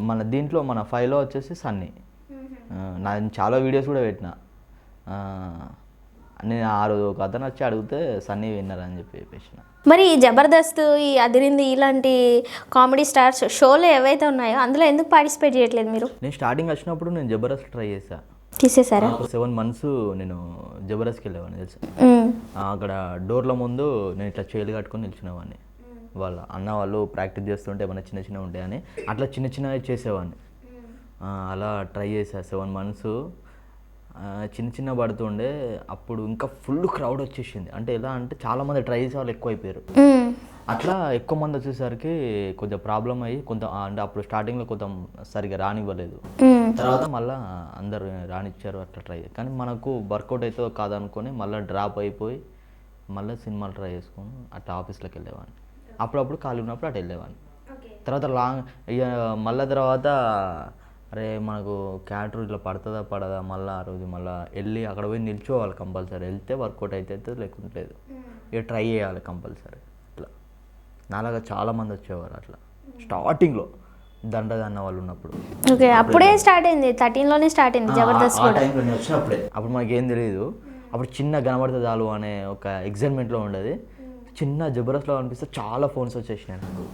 మన దీంట్లో మన 5లో వచ్చేసి సన్నీ. నేను చాలా వీడియోస్ కూడా పెట్టిన. నేను ఆ రోజు ఒక అతను వచ్చి అడిగితే సన్నీ విన్నర్ అని చెప్పేసిన. మరి ఈ జబర్దస్త్, ఈ అదిరింది ఇలాంటి కామెడీ స్టార్స్ షోలు ఏవైతే ఉన్నాయో అందులో ఎందుకు పార్టిసిపేట్ చేయట్లేదు మీరు? నేను స్టార్టింగ్ వచ్చినప్పుడు నేను జబర్దస్త్ ట్రై చేశా. తీసేసారా? 7 months నేను జబర్దస్త్కి వెళ్ళేవాడిని తెలుసు. అక్కడ డోర్ల ముందు నేను ఇట్లా చేతులు కట్టుకొని నిల్చునేవాడిని. వాళ్ళ అన్న వాళ్ళు ప్రాక్టీస్ చేస్తుంటే ఏమైనా చిన్న చిన్న ఉంటాయని అట్లా చిన్న చిన్నవి చేసేవాడిని. అలా ట్రై చేశా 7 months. చిన్న పడుతుండే. అప్పుడు ఇంకా ఫుల్ క్రౌడ్ వచ్చేసింది. అంటే ఎలా అంటే చాలామంది ట్రై చేసే వాళ్ళు ఎక్కువ అయిపోయారు. అట్లా ఎక్కువ మంది వచ్చేసరికి కొంచెం ప్రాబ్లం అయ్యి అంటే అప్పుడు స్టార్టింగ్లో కొంచెం సరిగా రానివ్వలేదు. తర్వాత మళ్ళీ అందరు రానిచ్చారు. అట్లా ట్రై కానీ మనకు వర్కౌట్ అవుతుందో కాదనుకొని మళ్ళీ డ్రాప్ అయిపోయి మళ్ళీ సినిమాలు ట్రై చేసుకొని అట్లా ఆఫీస్లోకి వెళ్ళేవాడిని. అప్పుడప్పుడు ఖాళీ ఉన్నప్పుడు అటు వెళ్ళేవాడిని. తర్వాత మళ్ళీ తర్వాత అరే మనకు క్యారెక్టర్ ఇట్లా పడుతుందా పడదా, మళ్ళీ ఆ రోజు మళ్ళీ వెళ్ళి అక్కడ పోయి నిల్చోవాలి కంపల్సరీ. వెళ్తే వర్కౌట్ అయితే లేకుంటే లేదు. ఇక ట్రై చేయాలి కంపల్సరీ. ఇట్లా నాలాగా చాలామంది వచ్చేవారు అట్లా స్టార్టింగ్లో దండగా వాళ్ళు ఉన్నప్పుడు. ఓకే, అప్పుడే స్టార్ట్ అయింది, 13లోనే స్టార్ట్ అయింది జబర్దస్త్ కూడా. టైంలో వచ్చినప్పుడే. అప్పుడు మనకేం తెలియదు. అప్పుడు చిన్న కనబడితే చాలు అనే ఒక ఎగ్జైట్మెంట్లో ఉండేది. చిన్న జబర్దస్త్లో అనిపిస్తే చాలా ఫోన్స్ వచ్చేసినాయి నాకు.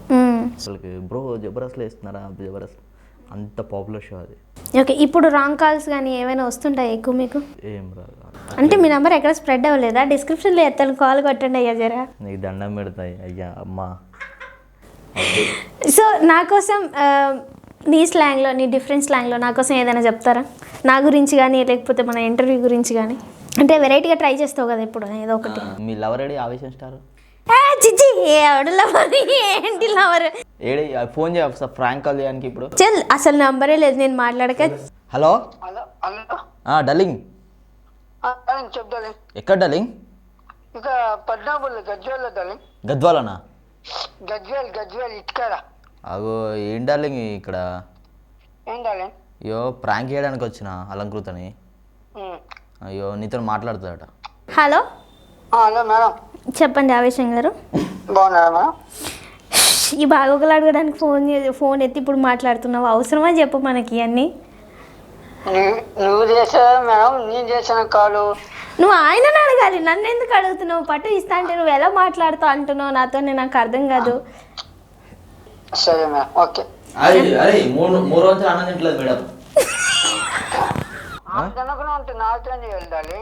అసలుకి బ్రో జబర్దస్త్లో వేస్తున్నారా, జబర్దస్త్ అంత పాపులర్ షో అది. ఓకే, ఇప్పుడు రాంగ్ కాల్స్ కానీ ఏమైనా వస్తుంటాయి ఎక్కువ మీకు? ఏం రాదు. అంటే మీ నెంబర్ ఎక్కడ స్ప్రెడ్ అవ్వలేదా? డిస్క్రిప్షన్లో ఎత్తను, కాల్ కొట్టండి అయ్యా జరా. నీకు దండం పెడతాయి అయ్యా అమ్మా. సో నా కోసం నీ స్లాంగ్లో, నీ డిఫరెంట్ స్లాంగ్లో నా కోసం ఏదైనా చెప్తారా? నా గురించి కానీ లేకపోతే మన ఇంటర్వ్యూ గురించి కానీ. అంటే వెరైటీగా ట్రై చేస్తావు కదా ఇప్పుడు ఏదో ఒకటి. మీ లవర్ ఏడి ఆవేశం స్టార్? చిచ్చి ఎవడు లవర్, ఏంటి లవర్? ఏడి ఫోన్ చేయ ఫ్రాంక్ కాల్ చేయడానికి. ఇప్పుడు చల్ అసలు నంబరే లేదు నేను మాట్లాడక. హలో డల్లింగ్, చెప్తాలి. ఎక్కడ డల్లింగ్? ఇక పద్నాబుల్ గజ్వేల్ డల్లింగ్. గద్వాలనా? గజ్వేల్ ఇటుకారా. అగో ఏం డల్లింగ్ ఇక్కడ? ఏం డల్లింగ్? అయ్యో ప్రాంక్ చేయడానికి వచ్చిన అలంకృతని. అయ్యో నీతో మాట్లాడుతుందట. హలో హలో మేడం, చెప్పండి ఆవేశం గారు. బాగున్నారా మేడం? ఈ బాగోగులు అడగడానికి ఫోన్ ఎత్తి ఇప్పుడు మాట్లాడుతున్నావు, అవసరమా చెప్పు మనకి అన్నీ. నువ్వు చేసావా మేడం? నేను చేసిన కాలు. నువ్వు ఆయనని అడగాలి, నన్ను ఎందుకు అడుగుతున్నావు? పట్టు ఇస్తా అంటే నువ్వు ఎలా మాట్లాడుతావు అంటున్నావు నాతో, నాకు అర్థం కాదు. సరే మేడం, ఓకే. మూడు రోజులు అన్నం తింటలేదు మేడం. తినకుండా ఉంటే నాతో వెళ్ళాలి.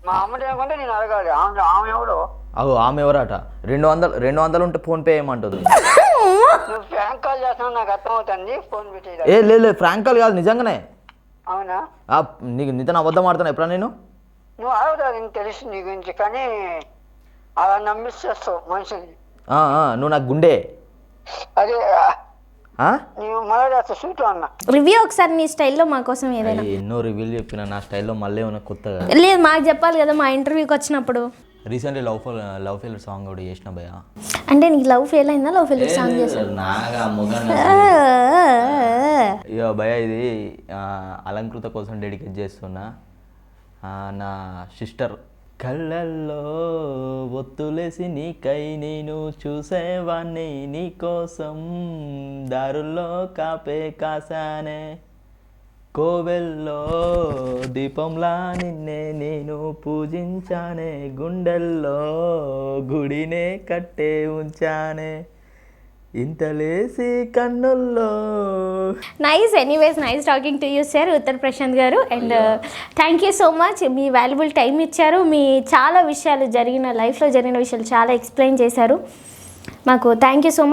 మా అమ్మ తినకుంటే నేను అడగాలి. ఆమె ఎవడు? అగో ఆమె ఎవరట? 200 ఉంటే ఫోన్ పే ఏమంటుంది? నువ్వు ఫ్రాంక్ కాల్ చేస్తున్నావు నాకు అర్థమవుతుంది. ఫోన్ పెట్టేది. లేదు ఫ్రాంక్ కాల్ కాదు, నిజంగానే. అవునా? నీతో అబద్ధం ఆడుతున్నా ఎప్పుడా నేను? నువ్వు అడుగుతావు, నేను తెలుసు నీ గురించి, కానీ అలా నమ్మిస్తావు మనుషుల్ని. నువ్వు నాకు గుండె. అదే ఆ? నీవు మళ్ళీ రాస్తా షూట్ అన్న. రివ్యూ ఒకసారి నీ స్టైల్లో మా కోసం ఏదైనా. ఎన్నో రివ్యూలు చెప్పిన నా స్టైల్లో మళ్ళీ ఏమైనా కొత్తగా. లేదు మాకు చెప్పాలి కదా మా ఇంటర్వ్యూకి వచ్చినప్పుడు. రీసెంట్లీ లవ్ ఫెయిల్ సాంగ్ కూడా చేసిన భయ. అంటే నీకు లవ్ ఫెయిల్ అయిందా, లవ్ ఫెయిల్ సాంగ్ చేసావు? ఇక భయ ఇది అలంకృత కోసం డెడికేట్ చేస్తున్నా. నా సిస్టర్ కళ్ళల్లో ఒత్తులేసి నీకై నేను చూసేవాణ్ణి, నీ కోసం దారుల్లో కాపే కాసానే, కోవెల్లో దీపంలా నిన్నే నేను పూజించానే, గుండెల్లో గుడినే కట్టే ఉంచానే, ఇంతలేసి కన్నుల్లో. Nice, anyways nice talking to you sir Uttar Prashant garu. And thank you so much, మీ వాల్యుబుల్ టైం ఇచ్చారు. మీ చాలా విషయాలు లైఫ్లో జరిగిన విషయాలు చాలా ఎక్స్ప్లెయిన్ చేశారు మాకు. Thank you so much.